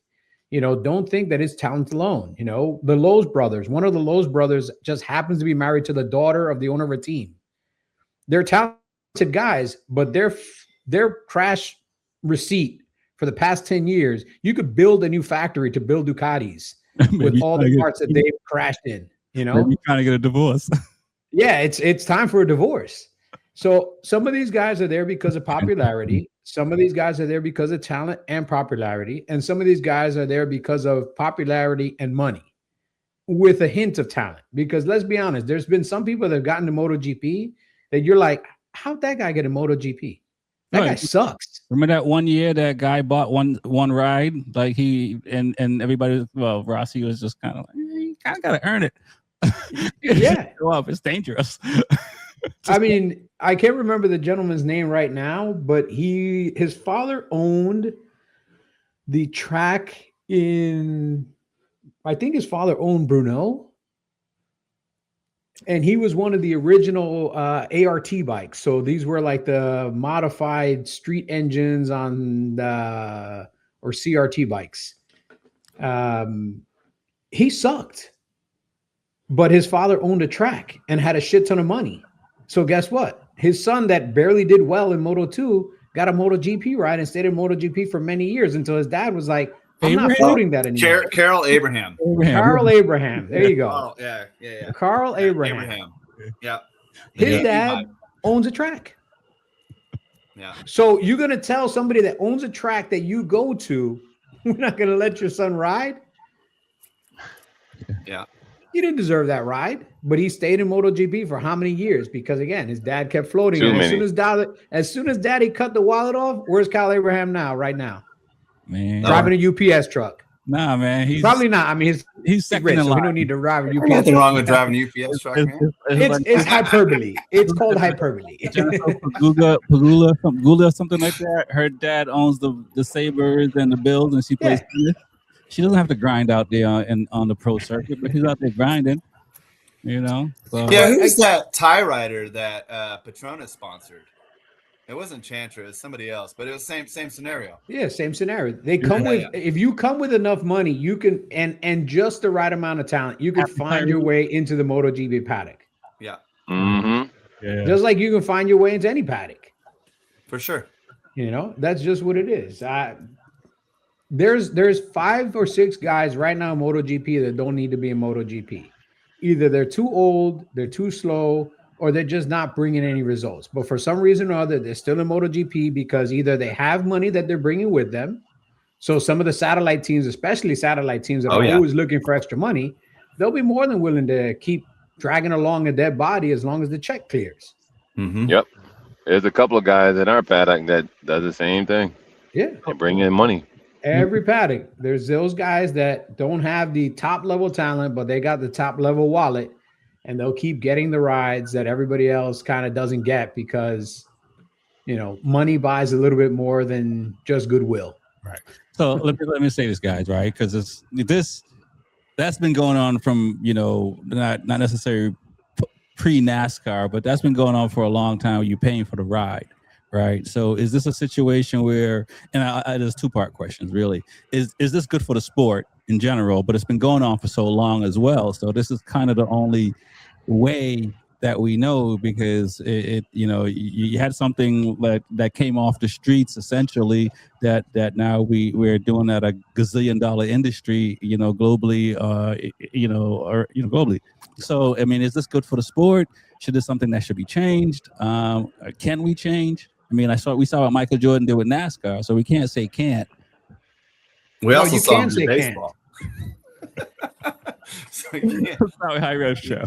Don't think that it's talent alone. The Lowe's brothers, one of the Lowe's brothers just happens to be married to the daughter of the owner of a team. They're talented guys, but their crash receipt for the past 10 years, you could build a new factory to build Ducatis with all the parts that they've crashed in. Maybe trying to get a divorce. Yeah, it's time for a divorce. So some of these guys are there because of popularity. Some of these guys are there because of talent and popularity. And some of these guys are there because of popularity and money with a hint of talent. Because let's be honest, there's been some people that have gotten to MotoGP that you're like, how'd that guy get a MotoGP? That Right. guy sucks. Remember that one year that guy bought one ride, like he and everybody, well, Rossi was just kind of like, you kind of got to earn it. Yeah. Go up, it's dangerous. I mean, I can't remember the gentleman's name right now, but his father owned the track I think his father owned Brunel. And he was one of the original ART bikes. So these were like the modified street engines on or CRT bikes. He sucked, but his father owned a track and had a shit ton of money. So guess what? His son that barely did well in Moto 2 got a MotoGP ride and stayed in MotoGP for many years until his dad was like, I'm not floating that anymore. Carl Abraham. Carl Abraham. There you go. Oh, yeah. Carl Abraham. Yeah. His dad owns a track. Yeah. So you're going to tell somebody that owns a track that you go to, we're not going to let your son ride? Yeah. He didn't deserve that ride, but he stayed in MotoGP for how many years? Because again, his dad kept floating. And as soon as daddy cut the wallet off, where's Kyle Abraham now? Right now, Man, driving a UPS truck. Nah, man, he's Probably not. I mean, he's second rich, in so line. we don't need to drive a UPS. Nothing truck. wrong with driving a UPS truck, man. It's hyperbole. It's called hyperbole. Pagula, something like that. Her dad owns the Sabres and the Bills, and she plays tennis. She doesn't have to grind out there on the pro circuit, but she's out there grinding. You know. So. Yeah, who's that tie rider that Petronas sponsored? It wasn't Chantra, it was somebody else, but it was same scenario. Yeah, same scenario. They come if you come with enough money, you can and just the right amount of talent, you can find your way into the MotoGP paddock. Yeah. Mm-hmm. Yeah. Just like you can find your way into any paddock. For sure. You know, that's just what it is. There's 5 or 6 guys right now in MotoGP that don't need to be in MotoGP. Either they're too old, they're too slow, or they're just not bringing any results. But for some reason or other, they're still in MotoGP because either they have money that they're bringing with them. So some of the satellite teams, especially satellite teams that are always looking for extra money, they'll be more than willing to keep dragging along a dead body as long as the check clears. Mm-hmm. Yep. There's a couple of guys in our paddock that does the same thing. Yeah. They bring in money. Every paddock, there's those guys that don't have the top level talent, but they got the top level wallet, and they'll keep getting the rides that everybody else kind of doesn't get because, you know, money buys a little bit more than just goodwill. Right. So let me say this, guys, right? Because that's been going on from, you know, not necessarily pre-NASCAR, but that's been going on for a long time. You're paying for the ride. Right. So is this a situation where, and there's 2-part questions, really. Is this good for the sport in general? But it's been going on for so long as well. So this is kind of the only way that we know, because it you know, you had something that came off the streets essentially that now we're doing at a gazillion-dollar industry, you know, globally, globally. So, I mean, is this good for the sport? Should this something that should be changed? Can we change? I mean, we saw what Michael Jordan did with NASCAR, so we can't say can't. We also you saw can him say do baseball. So we can't. That's not a high rev show.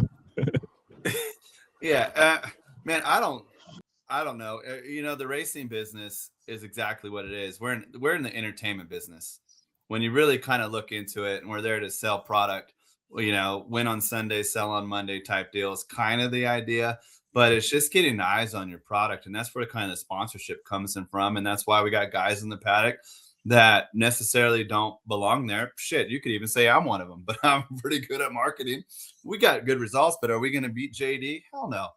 Yeah, man, I don't know. You know, the racing business is exactly what it is. We're in the entertainment business. When you really kind of look into it, and we're there to sell product, you know, win on Sunday, sell on Monday type deal is kind of the idea. But it's just getting eyes on your product, and that's where kind of the sponsorship comes in from. And that's why we got guys in the paddock that necessarily don't belong there. Shit, you could even say I'm one of them, but I'm pretty good at marketing. We got good results, but are we going to beat JD? Hell no.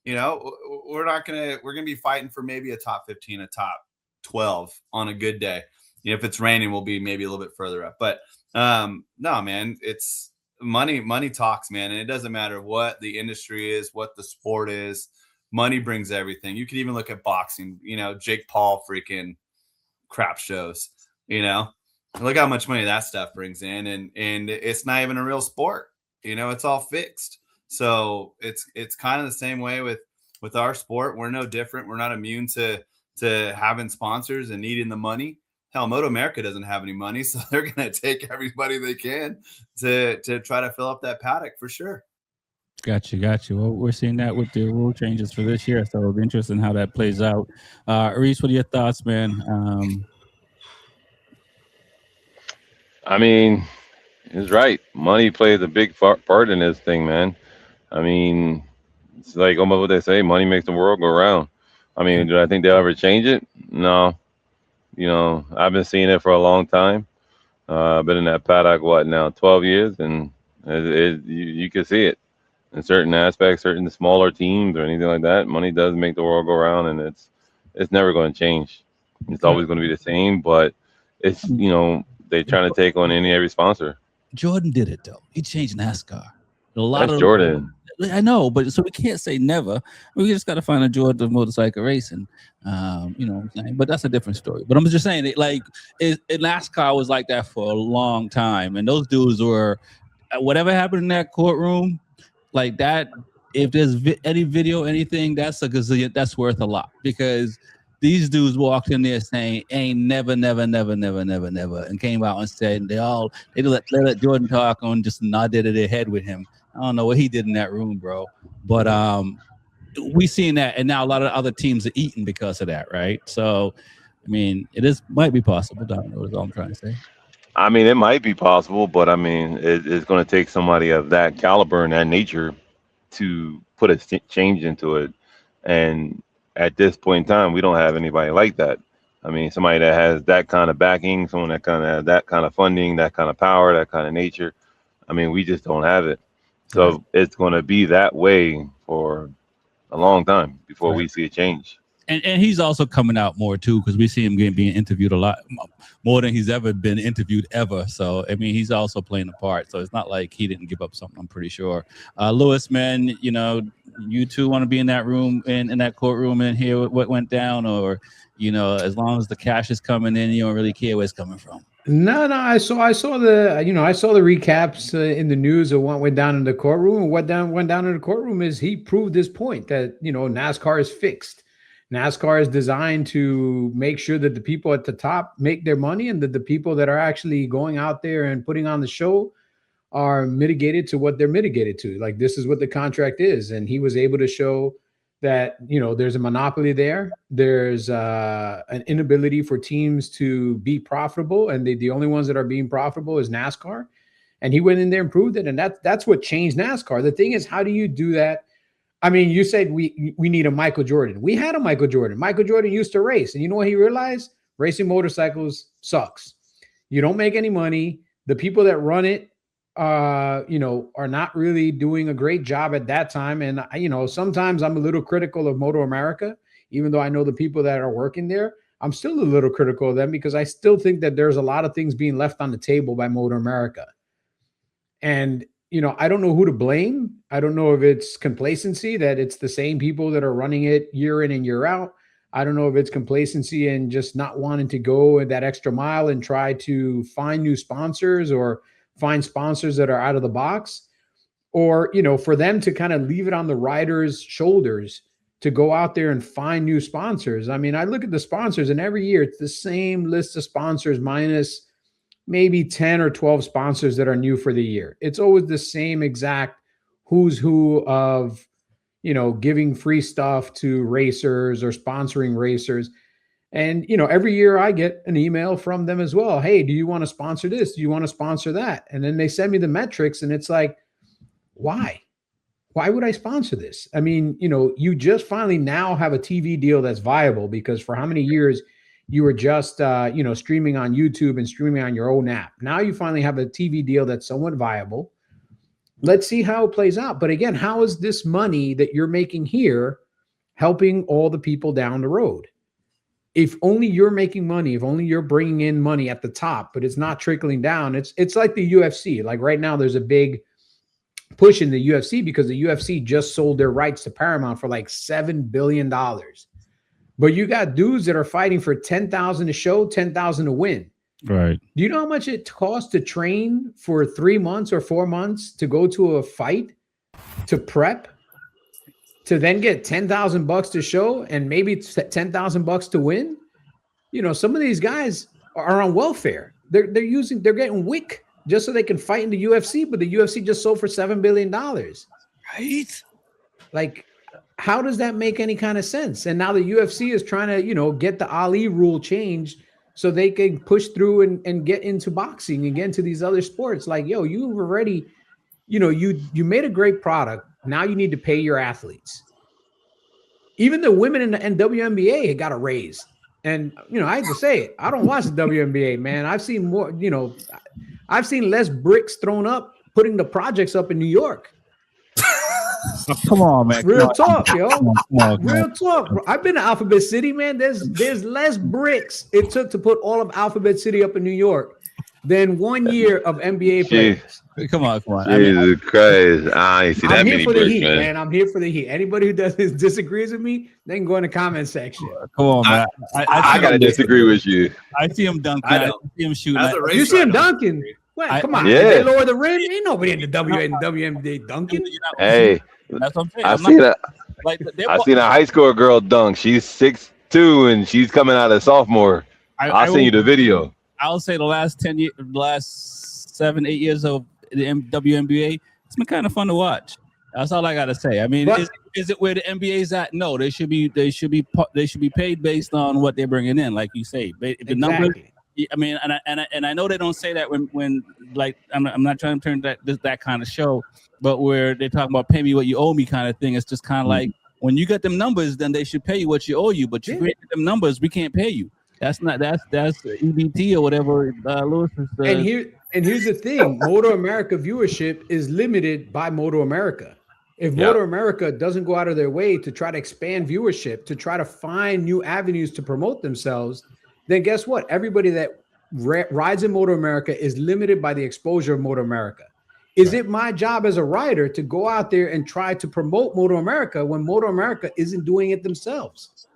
You know, we're going to be fighting for maybe a top 15, a top 12 on a good day. You know, if it's raining, we'll be maybe a little bit further up. But no, man, it's money talks, man. And it doesn't matter what the industry is, what the sport is. Money brings everything. You could even look at boxing, you know, Jake Paul freaking crap shows, you know, look how much money that stuff brings in, and it's not even a real sport, you know, it's all fixed. So it's kind of the same way with our sport. We're no different. We're not immune to having sponsors and needing the money. Hell, MotoAmerica doesn't have any money, so they're going to take everybody they can to try to fill up that paddock for sure. Got you. Well, we're seeing that with the rule changes for this year, so it'll be interesting how that plays out. Reese, what are your thoughts, man? I mean, he's right. Money plays a big part in this thing, man. I mean, it's like almost what they say, money makes the world go round. I mean, do I think they'll ever change it? No. You know, I've been seeing it for a long time. I've been in that paddock, what now, 12 years, and you can see it in certain aspects, certain smaller teams or anything like that. Money does make the world go round, and it's never going to change. It's always going to be the same, but it's, they're trying to take on every sponsor. Jordan did it though. He changed NASCAR. A lot That's of Jordan. I know, but so we can't say never. We just got to find a Jordan of motorcycle racing. You know what I'm saying? But that's a different story. But I'm just saying, NASCAR was like that for a long time, and those dudes were whatever happened in that courtroom, like that. If there's any video, anything, that's a gazillion. That's worth a lot because these dudes walked in there saying ain't never, and came out and said they let Jordan talk on, just nodded their head with him. I don't know what he did in that room, bro. But we seen that, and now a lot of other teams are eating because of that, right? So, I mean, might be possible. Domino is all I'm trying to say. I mean, it might be possible, but I mean, it's going to take somebody of that caliber and that nature to put a change into it. And at this point in time, we don't have anybody like that. I mean, somebody that has that kind of backing, someone that kind of has that kind of funding, that kind of power, that kind of nature. I mean, we just don't have it. So it's going to be that way for a long time before we see a change. And he's also coming out more too, because we see him being interviewed a lot more than he's ever been interviewed ever. So I mean, he's also playing a part. So it's not like he didn't give up something. I'm pretty sure. Lewis, man, you two want to be in that room in that courtroom and hear what went down, or as long as the cash is coming in, you don't really care where it's coming from. No. I saw the recaps in the news of what went down in the courtroom. And what went down in the courtroom is he proved his point that NASCAR is fixed. NASCAR is designed to make sure that the people at the top make their money, and that the people that are actually going out there and putting on the show are mitigated to what they're mitigated to. Like, this is what the contract is, and he was able to show that there's a monopoly there. There's an inability for teams to be profitable, and the only ones that are being profitable is NASCAR. And he went in there and proved it, and that's what changed NASCAR. The thing is, how do you do that? I mean, you said we need a Michael Jordan. We had a Michael Jordan. Michael Jordan used to race, and you know what he realized? Racing motorcycles sucks. You don't make any money. The people that run it are not really doing a great job at that time. And, sometimes I'm a little critical of MotoAmerica, even though I know the people that are working there. I'm still a little critical of them because I still think that there's a lot of things being left on the table by MotoAmerica. And, I don't know who to blame. I don't know if it's complacency, that it's the same people that are running it year in and year out. I don't know if it's complacency and just not wanting to go that extra mile and try to find new sponsors or find sponsors that are out of the box, or, for them to kind of leave it on the riders' shoulders to go out there and find new sponsors. I mean, I look at the sponsors, and every year it's the same list of sponsors minus maybe 10 or 12 sponsors that are new for the year. It's always the same exact who's who of, giving free stuff to racers or sponsoring racers. And, every year I get an email from them as well. Hey, do you want to sponsor this? Do you want to sponsor that? And then they send me the metrics, and it's like, why? Why would I sponsor this? I mean, you just finally now have a TV deal that's viable, because for how many years you were just, streaming on YouTube and streaming on your own app. Now you finally have a TV deal that's somewhat viable. Let's see how it plays out. But again, how is this money that you're making here helping all the people down the road? If only you're making money, if only you're bringing in money at the top, but it's not trickling down. It's like the UFC. Like right now, there's a big push in the UFC because the UFC just sold their rights to Paramount for like $7 billion. But you got dudes that are fighting for $10,000 a show, $10,000 to win. Right. Do you know how much it costs to train for 3 months or 4 months to go to a fight, to prep, to then get $10,000 to show and maybe $10,000 to win? Some of these guys are on welfare. They're getting WIC just so they can fight in the UFC, but the UFC just sold for $7 billion. Right? Like, how does that make any kind of sense? And now the UFC is trying to, get the Ali rule changed so they can push through and get into boxing and get into these other sports. Like, you've already, you made a great product. Now you need to pay your athletes. Even the women in the WNBA got a raise. And, I hate to say it, I don't watch the WNBA, man. I've seen more, I've seen less bricks thrown up putting the projects up in New York. Come on, man. Real talk, yo. Come on, Real talk. Bro. I've been to Alphabet City, man. There's less bricks it took to put all of Alphabet City up in New York than 1 year of NBA players. Come on. Jesus Christ. I ain't see that I'm here many for the bricks, heat, man. man. I'm here for the heat. Anybody who disagrees with me, they can go in the comment section. Come on, man. I gotta disagree with you. I see him dunking. I I don't. see him shooting. As a racer, You see I him don't dunking? agree. What? Come on. Yeah. Did they lower the rim? Ain't nobody in the WNBA dunking. Hey, That's what I'm saying. I seen a high school girl dunk. She's 6'2" and she's coming out as sophomore. I'll send you the video. I'll say the last 10 years, the last 7-8 years of the WNBA, it's been kind of fun to watch. That's all I gotta say. I mean, is it where the NBA's at? No, they should be paid based on what they're bringing in, like you say. The numbers. I mean, and I know they don't say that when like I'm not trying to turn that kind of show, but where they talk about pay me what you owe me kind of thing. It's just kind of like when you get them numbers, then they should pay you what you owe you. But you create them numbers, we can't pay you. That's EBT or whatever. Lewis is, and here's the thing: MotoAmerica viewership is limited by MotoAmerica. If MotoAmerica doesn't go out of their way to try to expand viewership, to try to find new avenues to promote themselves, then guess what? Everybody that rides in MotoAmerica is limited by the exposure of MotoAmerica. Is it my job as a rider to go out there and try to promote MotoAmerica when MotoAmerica isn't doing it themselves?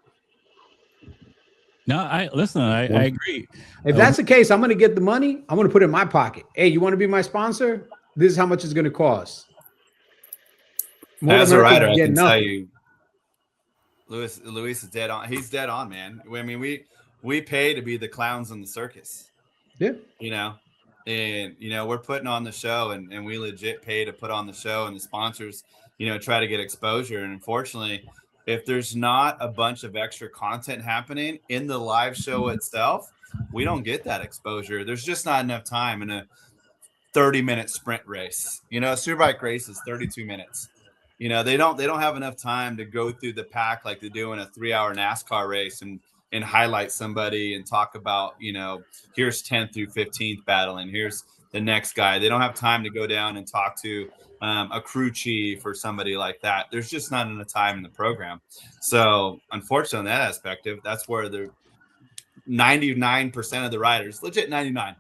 No, I agree. If that's the case, I'm going to get the money. I'm going to put it in my pocket. Hey, you want to be my sponsor? This is how much it's going to cost. As a rider, I can tell you, Luis is dead on. He's dead on, man. I mean, we pay to be the clowns in the circus. Yeah. And we're putting on the show and we legit pay to put on the show, and the sponsors, try to get exposure. And unfortunately, if there's not a bunch of extra content happening in the live show itself, we don't get that exposure. There's just not enough time in a 30-minute sprint race. A superbike race is 32 minutes. They don't have enough time to go through the pack like they do in a 3-hour NASCAR race and highlight somebody and talk about, here's 10th through 15th battling. Here's the next guy. They don't have time to go down and talk to a crew chief or somebody like that. There's just not enough time in the program. So unfortunately, on that aspect, that's where the 99% of the riders, legit 99,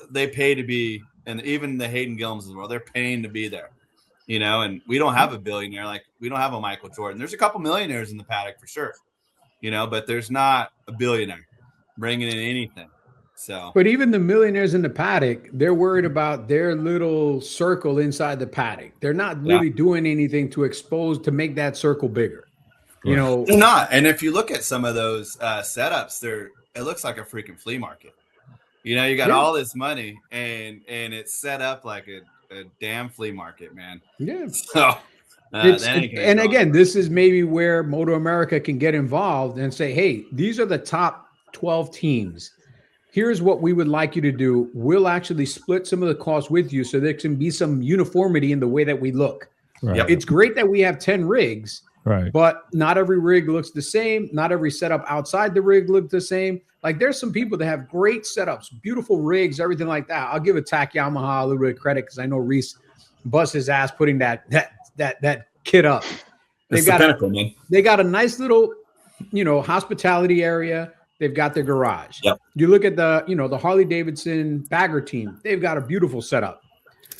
they pay to be, and even the Hayden Gillums of the world, they're paying to be there. And we don't have a billionaire, like we don't have a Michael Jordan. There's a couple millionaires in the paddock for sure, but there's not a billionaire bringing in anything. So, but even the millionaires in the paddock, they're worried about their little circle inside the paddock. They're not really doing anything to make that circle bigger. They're not. And if you look at some of those setups, it looks like a freaking flea market. You got all this money and it's set up like a damn flea market, man. Yeah. So, and again, this is maybe where MotoAmerica can get involved and say, hey, these are the top 12 teams. Here's what we would like you to do. We'll actually split some of the costs with you so there can be some uniformity in the way that we look. Right. Yep. It's great that we have 10 rigs, right? But not every rig looks the same. Not every setup outside the rig looks the same. Like there's some people that have great setups, beautiful rigs, everything like that. I'll give Attack Yamaha a little bit of credit because I know Reese bust his ass putting that kit up. They got a nice little, hospitality area. They've got their garage. Yep. You look at the Harley Davidson bagger team. They've got a beautiful setup.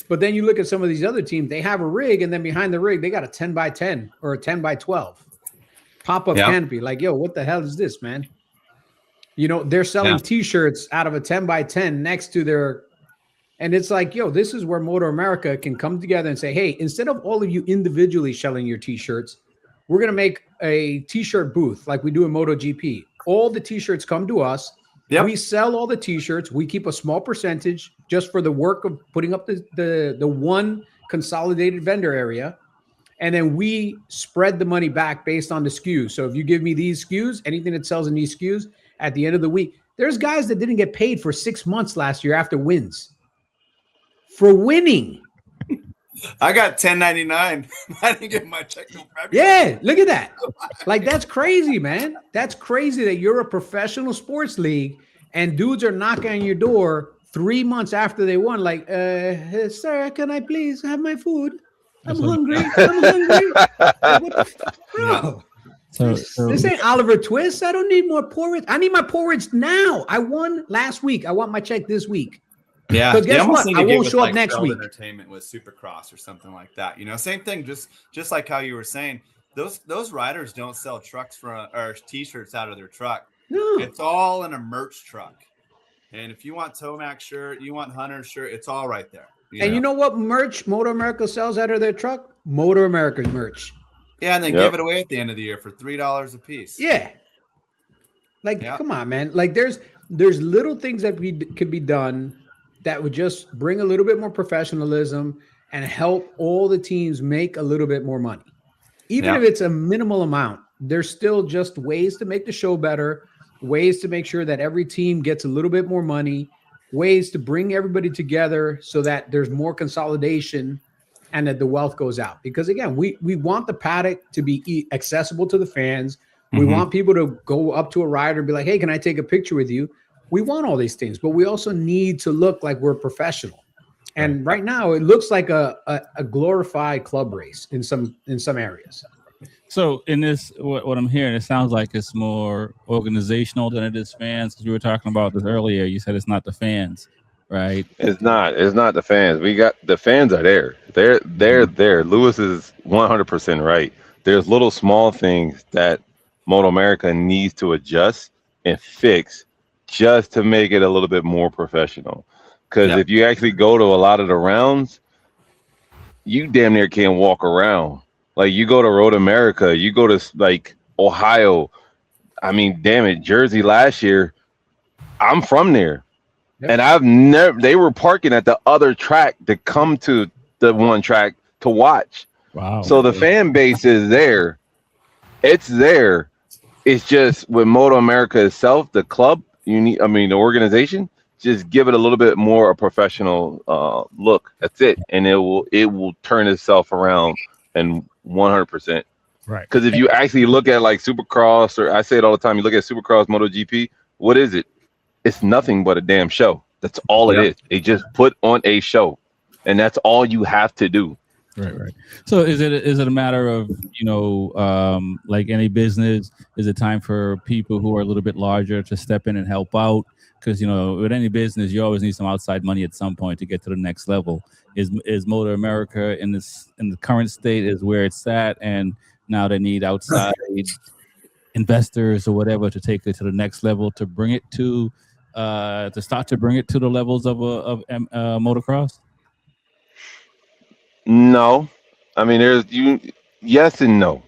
But then you look at some of these other teams. They have a rig, and then behind the rig, they got a 10x10 or a 10x12 pop-up canopy. Like, yo, what the hell is this, man? They're selling T-shirts out of a 10x10 next to their, and it's like, yo, this is where MotoAmerica can come together and say, hey, instead of all of you individually selling your T-shirts, we're gonna make a T-shirt booth like we do in MotoGP. All the T-shirts come to us. Yep. We sell all the T-shirts. We keep a small percentage just for the work of putting up the one consolidated vendor area. And then we spread the money back based on the SKUs. So if you give me these SKUs, anything that sells in these SKUs at the end of the week, there's guys that didn't get paid for 6 months last year after wins for winning. I got 1099. I didn't get my check till February. Yeah, look at that. Like, that's crazy, man. That's crazy that you're a professional sports league and dudes are knocking on your door 3 months after they won. Like, sir, can I please have my food? I'm hungry. I'm hungry. Like, what the fuck, bro? This ain't Oliver Twist. I don't need more porridge. I need my porridge now. I won last week. I want my check this week. Yeah, Because guess they almost what? need to I get won't with, show up like, next Feld week. Entertainment with Supercross or something like that. You know, same thing. Just like how you were saying, those riders don't sell trucks or T-shirts out of their truck. No. It's all in a merch truck. And if you want Tomac shirt, you want Hunter shirt, it's all right there. You know what merch MotoAmerica sells out of their truck? MotoAmerica merch. Yeah, and they give it away at the end of the year for $3 a piece. Yeah. Like, come on, man. Like, there's little things that could be done that would just bring a little bit more professionalism and help all the teams make a little bit more money. Even if it's a minimal amount, there's still just ways to make the show better, ways to make sure that every team gets a little bit more money, ways to bring everybody together so that there's more consolidation and that the wealth goes out. Because again, we want the paddock to be accessible to the fans. We want people to go up to a rider and be like, hey, can I take a picture with you? We want all these things, but we also need to look like we're professional. And right now it looks like a glorified club race in some areas. So in this, what I'm hearing, it sounds like it's more organizational than it is fans. Because you were talking about this earlier. You said it's not the fans, right? It's not the fans. We got the fans are there. They're there. Lewis is 100% right. There's little small things that MotoAmerica needs to adjust and fix just to make it a little bit more professional. Because if you actually go to a lot of the rounds, you damn near can't walk around. Like, you go to Road America, you go to like Ohio. I mean, damn it, Jersey last year. I'm from there, and they were parking at the other track to come to the one track to watch. Wow. So the fan base is there. It's there. It's just with MotoAmerica itself, the club, the organization, just give it a little bit more a professional look. That's it. And it will turn itself around and 100%. Right. Because if you actually look at like Supercross, or I say it all the time, you look at Supercross, MotoGP, what is it? It's nothing but a damn show. That's all it is. They just put on a show. And that's all you have to do. Right. So is it a matter of, like any business, is it time for people who are a little bit larger to step in and help out? Because, with any business, you always need some outside money at some point to get to the next level. Is MotoAmerica in the current state is where it's at, and now they need outside investors or whatever to take it to the next level, to bring it to start to bring it to the levels of motocross? No, I mean, yes and no.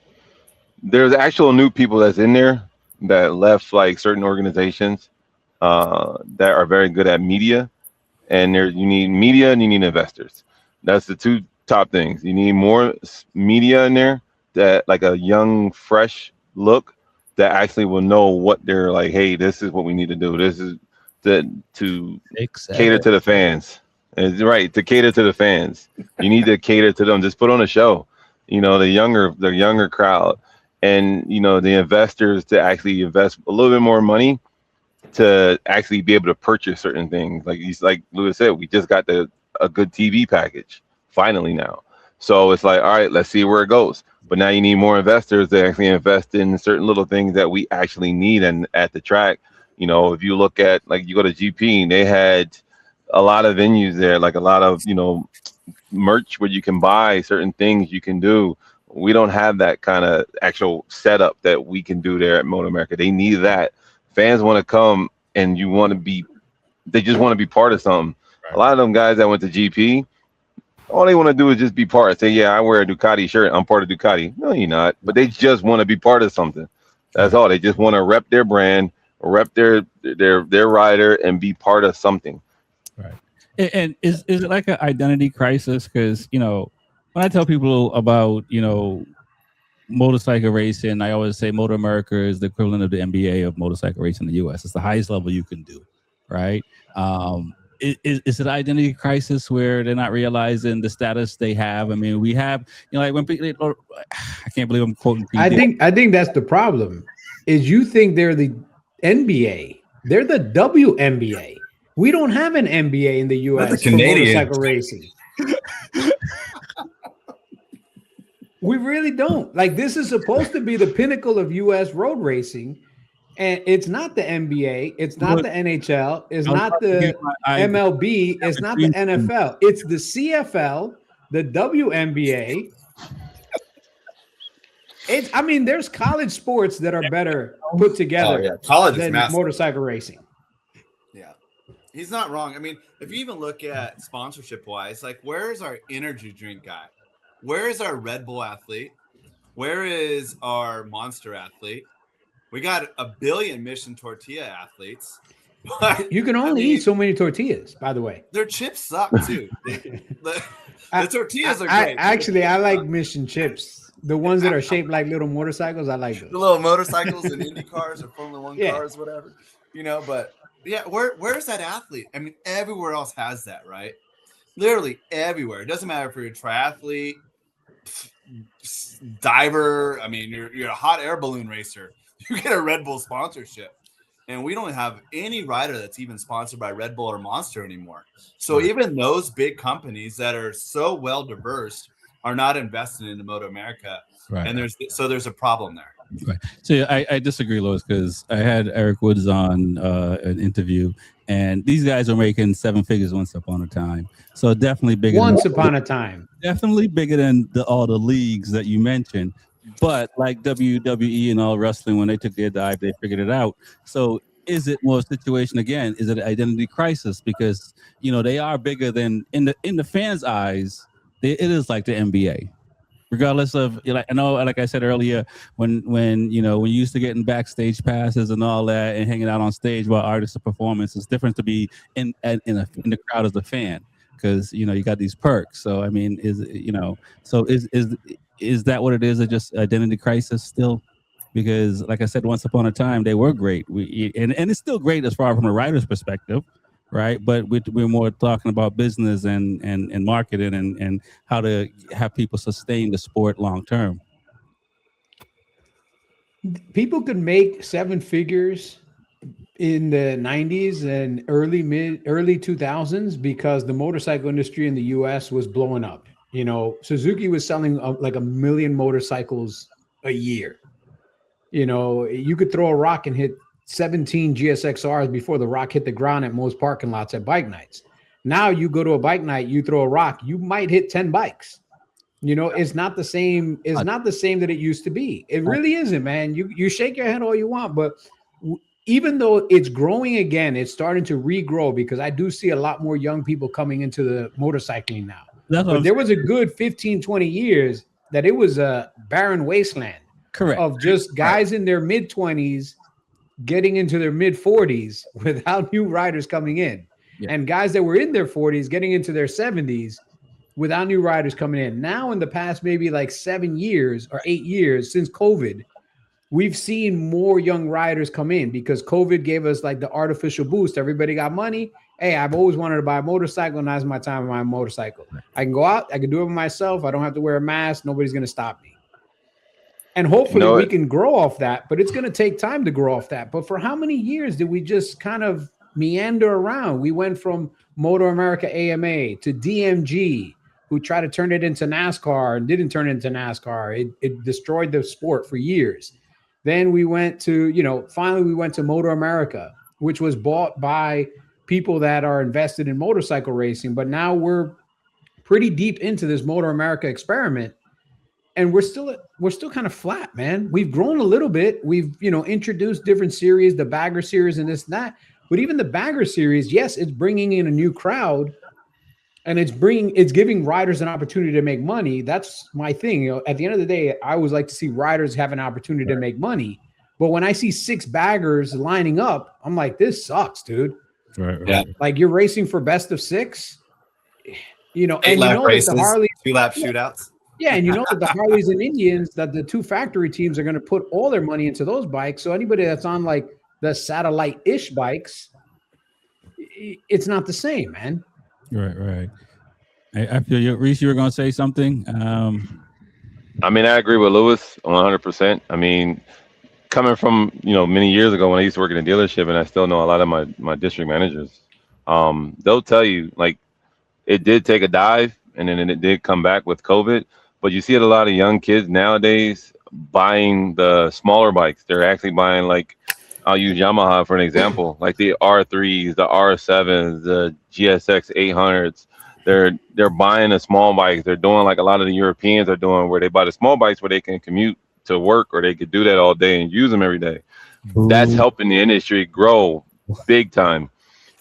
There's actual new people that's in there that left like certain organizations that are very good at media, and you need media and you need investors. That's the two top things. You need more media in there, that like a young, fresh look that actually will know what they're like. Hey, this is what we need to do. This is to cater to the fans. It's right, to cater to the fans. You need to cater to them. Just put on a show. The younger crowd, and the investors to actually invest a little bit more money to actually be able to purchase certain things. Like Lewis said, we just got a good TV package finally now. So it's like, all right, let's see where it goes. But now you need more investors to actually invest in certain little things that we actually need and at the track. If you look at, like, you go to GP, they had a lot of venues there, like a lot of, merch where you can buy certain things you can do. We don't have that kind of actual setup that we can do there at MotoAmerica. They need that. Fans want to come, and they just want to be part of something. Right. A lot of them guys that went to GP, all they want to do is just be part. Say, yeah, I wear a Ducati shirt, I'm part of Ducati. No, you're not. But they just want to be part of something. That's all. They just want to rep their brand, rep their rider, and be part of something. Right. And is it like an identity crisis? Because when I tell people about motorcycle racing, I always say MotoAmerica is the equivalent of the NBA of motorcycle racing in the U.S. It's the highest level you can do, right? Is it an identity crisis where they're not realizing the status they have? I mean, we have, like when people, I can't believe I'm quoting. I think that's the problem. Is you think they're the NBA? They're the WNBA. We don't have an NBA in the U.S. for motorcycle racing. We really don't. Like, this is supposed to be the pinnacle of U.S. road racing, and it's not the NBA. It's not the NHL. It's not the MLB. It's not the NFL. It's the CFL, the WNBA. I mean, there's college sports that are better put together than motorcycle racing. Yeah, he's not wrong. I mean, if you even look at sponsorship wise, like, where is our energy drink guy? Where is our Red Bull athlete? Where is our Monster athlete? We got a billion Mission Tortilla athletes. But you can only eat so many tortillas, by the way. Their chips suck too. the tortillas are great. I like Mission chips. The ones that are shaped like little motorcycles, I like those. The little motorcycles and Indy cars or Formula One cars, whatever. But where's that athlete? I mean, everywhere else has that, right? Literally everywhere. It doesn't matter if you're a triathlete, diver. I mean, you're a hot air balloon racer. You get a Red Bull sponsorship, and we don't have any rider that's even sponsored by Red Bull or Monster anymore. So even those big companies that are so well diverse are not investing into MotoAmerica, right? And there's a problem there. Right. So I disagree, Louis, because I had Eric Woods on an interview, and these guys are making 7 figures once upon a time. So definitely bigger. Once upon a time. Definitely bigger than all the leagues that you mentioned. But like WWE and all wrestling, when they took their dive, they figured it out. So is it more situation again? Is it an identity crisis? Because they are bigger than in the fans' eyes. It is like the NBA. Regardless of, I know, like I said earlier, when you used to getting backstage passes and all that and hanging out on stage while artists are performing, it's different to be in the crowd as a fan, because you got these perks. So I mean, is that what it is? It's just identity crisis still? Because like I said, once upon a time they were great. And it's still great as far from a writer's perspective. Right, but we're more talking about business and marketing and how to have people sustain the sport long term. People could make 7 figures in the 90s and early 2000s because the motorcycle industry in the U.S. was blowing up. Suzuki was selling like 1 million motorcycles a year. You could throw a rock and hit 17 GSXRs before the rock hit the ground at most parking lots at bike nights. Now you go to a bike night, you throw a rock, you might hit 10 bikes. It's not the same. It's not the same that it used to be. It really isn't, man. You shake your head all you want, but even though it's growing again, it's starting to regrow, because I do see a lot more young people coming into the motorcycling now. But there was a good 15, 20 years that it was a barren wasteland. Correct. Of just guys in their mid-20s getting into their mid-40s without new riders coming in, and guys that were in their 40s getting into their 70s without new riders coming in. Now, in the past maybe like 7 years or 8 years since COVID, we've seen more young riders come in because COVID gave us like the artificial boost. Everybody got money. Hey, I've always wanted to buy a motorcycle. Now's my time to buy a motorcycle. I can go out. I can do it myself. I don't have to wear a mask. Nobody's going to stop me. And hopefully we can grow off that, but it's going to take time to grow off that. But for how many years did we just kind of meander around? We went from MotoAmerica AMA to DMG, who tried to turn it into NASCAR and didn't turn it into NASCAR. It destroyed the sport for years. Then we went to, finally we went to MotoAmerica, which was bought by people that are invested in motorcycle racing. But now we're pretty deep into this MotoAmerica experiment. And we're still kind of flat, man. We've grown a little bit. We've, introduced different series, the bagger series and this and that. But even the bagger series, yes, it's bringing in a new crowd, and it's giving riders an opportunity to make money. That's my thing. At the end of the day, I always like to see riders have an opportunity to make money. But when I see 6 baggers lining up, I'm like, this sucks, dude. Right. Yeah. Like you're racing for best of 6, you know, 8 and you lap know races, that the Harley, 2-lap shootouts. yeah, and you know that the Harleys and Indians, that the 2 factory teams are going to put all their money into those bikes. So anybody that's on like the satellite-ish bikes, it's not the same, man. Right. I feel you, Reese. You were going to say something. I mean, I agree with Lewis 100%. I mean, coming from many years ago when I used to work in a dealership, and I still know a lot of my district managers. They'll tell you like it did take a dive, and then it did come back with COVID. But you see a lot of young kids nowadays buying the smaller bikes. They're actually buying, like, I'll use Yamaha for an example, like the R3s, the R7s, the GSX 800s. They're buying the small bikes. They're doing like a lot of the Europeans are doing, where they buy the small bikes where they can commute to work, or they could do that all day and use them every day. That's helping the industry grow big time.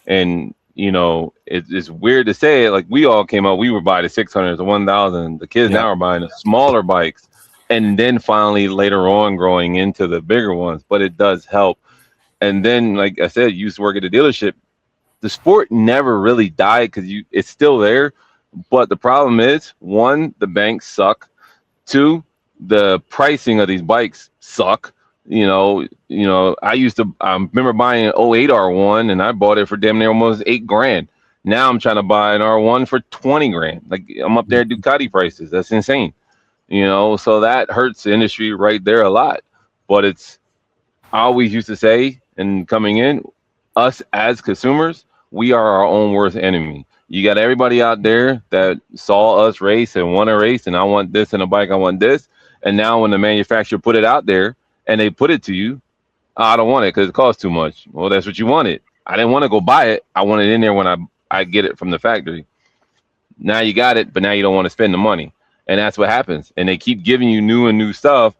And it's weird to say it. Like, we all came out, we were buying the 600s, the 1000. The kids now are buying the smaller bikes, and then finally later on growing into the bigger ones. But it does help. And then, like I said, you used to work at a dealership. The sport never really died because it's still there. But the problem is, one, the banks suck. Two, the pricing of these bikes suck. I remember buying an '08 R1, and I bought it for damn near almost $8,000. Now I'm trying to buy an R1 for $20,000. Like, I'm up there at Ducati prices. That's insane. So that hurts the industry right there a lot. But I always used to say, and coming in, us as consumers, we are our own worst enemy. You got everybody out there that saw us race and want to race, and I want this in a bike, I want this. And now when the manufacturer put it out there and they put it to you, I don't want it because it costs too much. Well, that's what you wanted. I didn't want to go buy it. I want it in there when I get it from the factory. Now you got it, but now you don't want to spend the money. And that's what happens. And they keep giving you new stuff,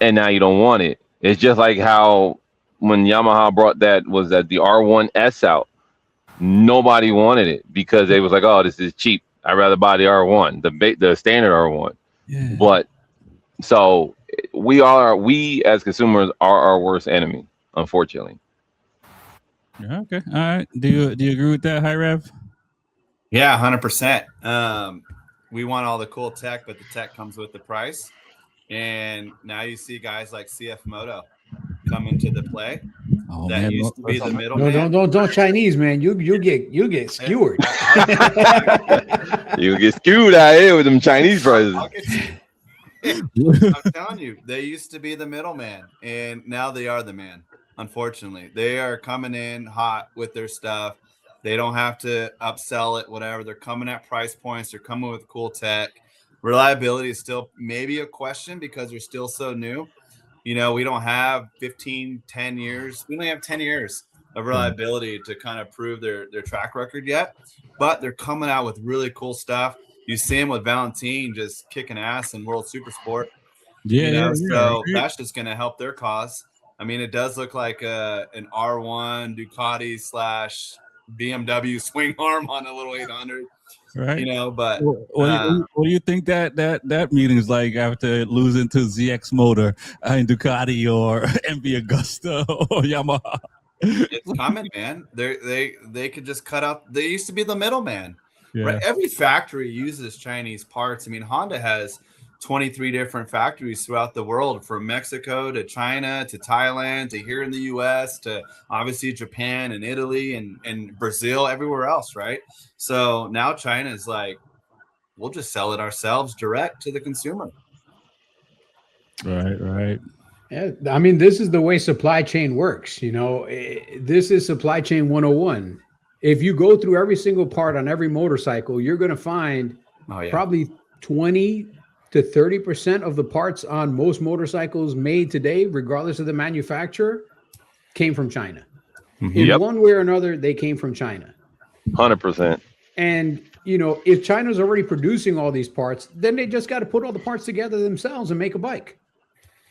and now you don't want it. It's just like how when Yamaha brought the R1S out, nobody wanted it because they was like, oh, this is cheap. I'd rather buy the R1, the standard R1. Yeah. But so we as consumers are our worst enemy, unfortunately. Yeah, okay. All right. Do you agree with that, High Rev? Yeah, 100%. We want all the cool tech, but the tech comes with the price. And now you see guys like CF Moto come into the play. Used to be the middleman. Don't Chinese, man. You get skewered. You get skewed out here with them Chinese prices. I'm telling you, they used to be the middleman, and now they are the man. Unfortunately, they are coming in hot with their stuff. They don't have to upsell it, whatever. They're coming at price points. They're coming with cool tech. Reliability is still maybe a question because they're still so new. We don't have 10 years. We only have 10 years of reliability to kind of prove their track record yet. But they're coming out with really cool stuff. You see them with Valentin just kicking ass in World Super Sport. So that's just going to help their cause. I mean, it does look like an R1 Ducati / BMW swing arm on a little 800. Right. But what do you think that meeting is like after losing to ZX Motor in Ducati or MV Agusta or Yamaha? It's coming, man. They could just cut out. They used to be the middleman. Yeah. Right? Every factory uses Chinese parts. I mean, Honda has 23 different factories throughout the world, from Mexico to China to Thailand to here in the US to obviously Japan and Italy and Brazil, everywhere else, right? So now China is like, we'll just sell it ourselves direct to the consumer. Right. Yeah, I mean, this is the way supply chain works. This is supply chain 101. If you go through every single part on every motorcycle, you're going to find probably 20 to 30% of the parts on most motorcycles made today, regardless of the manufacturer, came from China. In one way or another, they came from China. 100%. And, if China's already producing all these parts, then they just got to put all the parts together themselves and make a bike.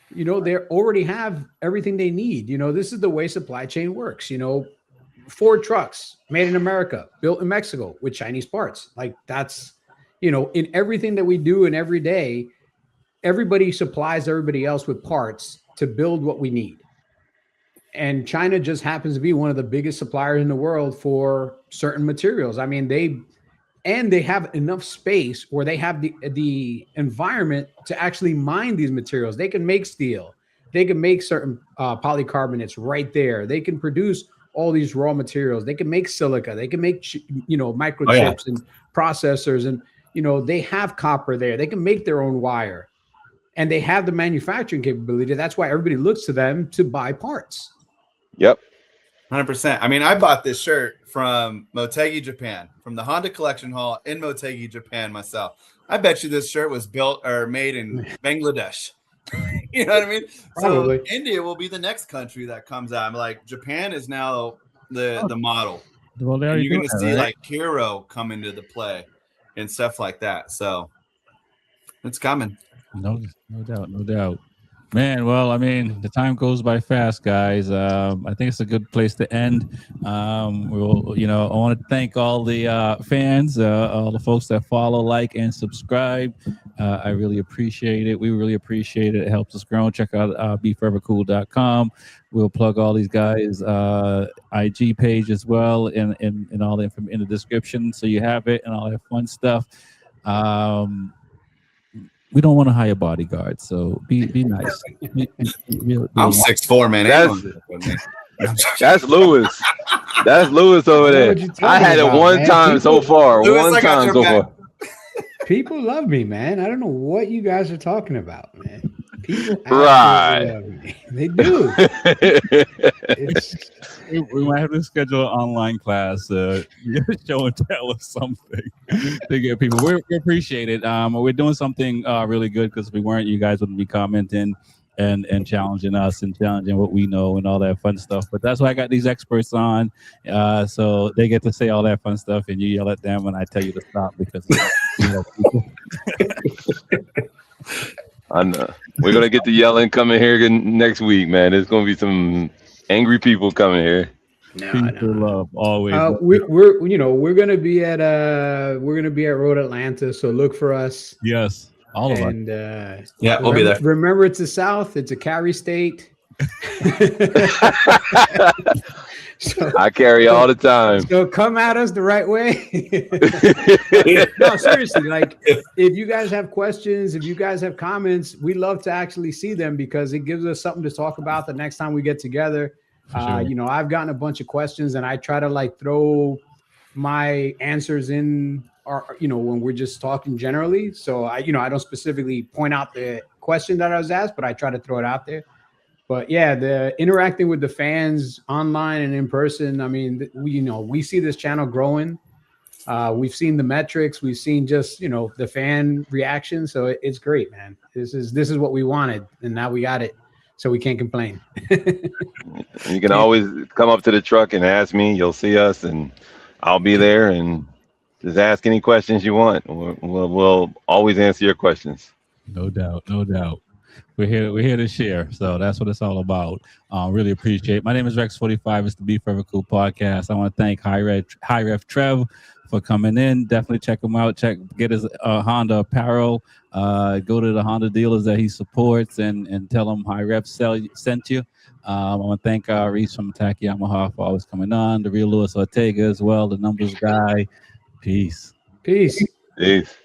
They already have everything they need. This is the way supply chain works. Ford trucks made in America, built in Mexico with Chinese parts. Like, that's, in everything that we do and every day, everybody supplies everybody else with parts to build what we need. And China just happens to be one of the biggest suppliers in the world for certain materials. I mean, they have enough space where they have the environment to actually mine these materials. They can make steel. They can make certain polycarbonates right there. They can produce all these raw materials. They can make silica. They can make microchips and processors, and they have copper there. They can make their own wire, and they have the manufacturing capability. That's why everybody looks to them to buy parts. Yep. 100%. I mean, I bought this shirt from Motegi, Japan, from the Honda Collection Hall in Motegi, Japan myself. I bet you this shirt was built or made in Bangladesh. You know what I mean? Probably. So India will be the next country that comes out. I'm like, Japan is now the model. Well, And you're going to see like Hero come into the play and stuff like that. So it's coming. No doubt. Man, well, I mean, the time goes by fast, guys. I think it's a good place to end. I want to thank all the fans, all the folks that follow, like, and subscribe. I really appreciate it. We really appreciate it. It helps us grow. Check out beforevercool.com. We'll plug all these guys' IG page as well, and all the information in the description, so you have it and all that fun stuff. We don't want to hire bodyguards, so be nice. I'm 6'4", man. That's Lewis. That's Lewis over there. I had it one time so far. One time so far. People love me, man. I don't know what you guys are talking about, man. People right. love me. They do. We might have to schedule an online class, show and tell or something to get people. We appreciate it. We're doing something really good, because if we weren't, you guys wouldn't be commenting and challenging us and challenging what we know and all that fun stuff. But that's why I got these experts on, so they get to say all that fun stuff, and you yell at them when I tell you to stop, because I know. We're gonna get the yelling coming here next week, man. There's gonna be some angry people coming here. People love always. We're gonna be at Road Atlanta, so look for us. Yes, all of us. We'll be there. Remember, it's the South. It's a carry state. So, I carry all the time. So come at us the right way. No, seriously, like if you guys have questions, if you guys have comments, we love to actually see them, because it gives us something to talk about the next time we get together. Sure. I've gotten a bunch of questions, and I try to like throw my answers in, or when we're just talking generally. So I don't specifically point out the question that I was asked, but I try to throw it out there. But yeah, the interacting with the fans online and in person. I mean, we see this channel growing. We've seen the metrics. We've seen just the fan reaction. So it's great, man. This is what we wanted, and now we got it. So we can't complain. You can always come up to the truck and ask me. You'll see us, and I'll be there. And just ask any questions you want. We'll always answer your questions. No doubt. We're here to share. So that's what it's all about. Really appreciate it. My name is Rex 45. It's the Be Forever Cool podcast. I want to thank High Ref Trev for coming in. Definitely check him out. Get his Honda apparel. Go to the Honda dealers that he supports and tell him High Ref sent you. I want to thank Reese from Taki Yamaha for always coming on. The real Luis Ortega as well, the numbers guy. Peace. Peace. Peace.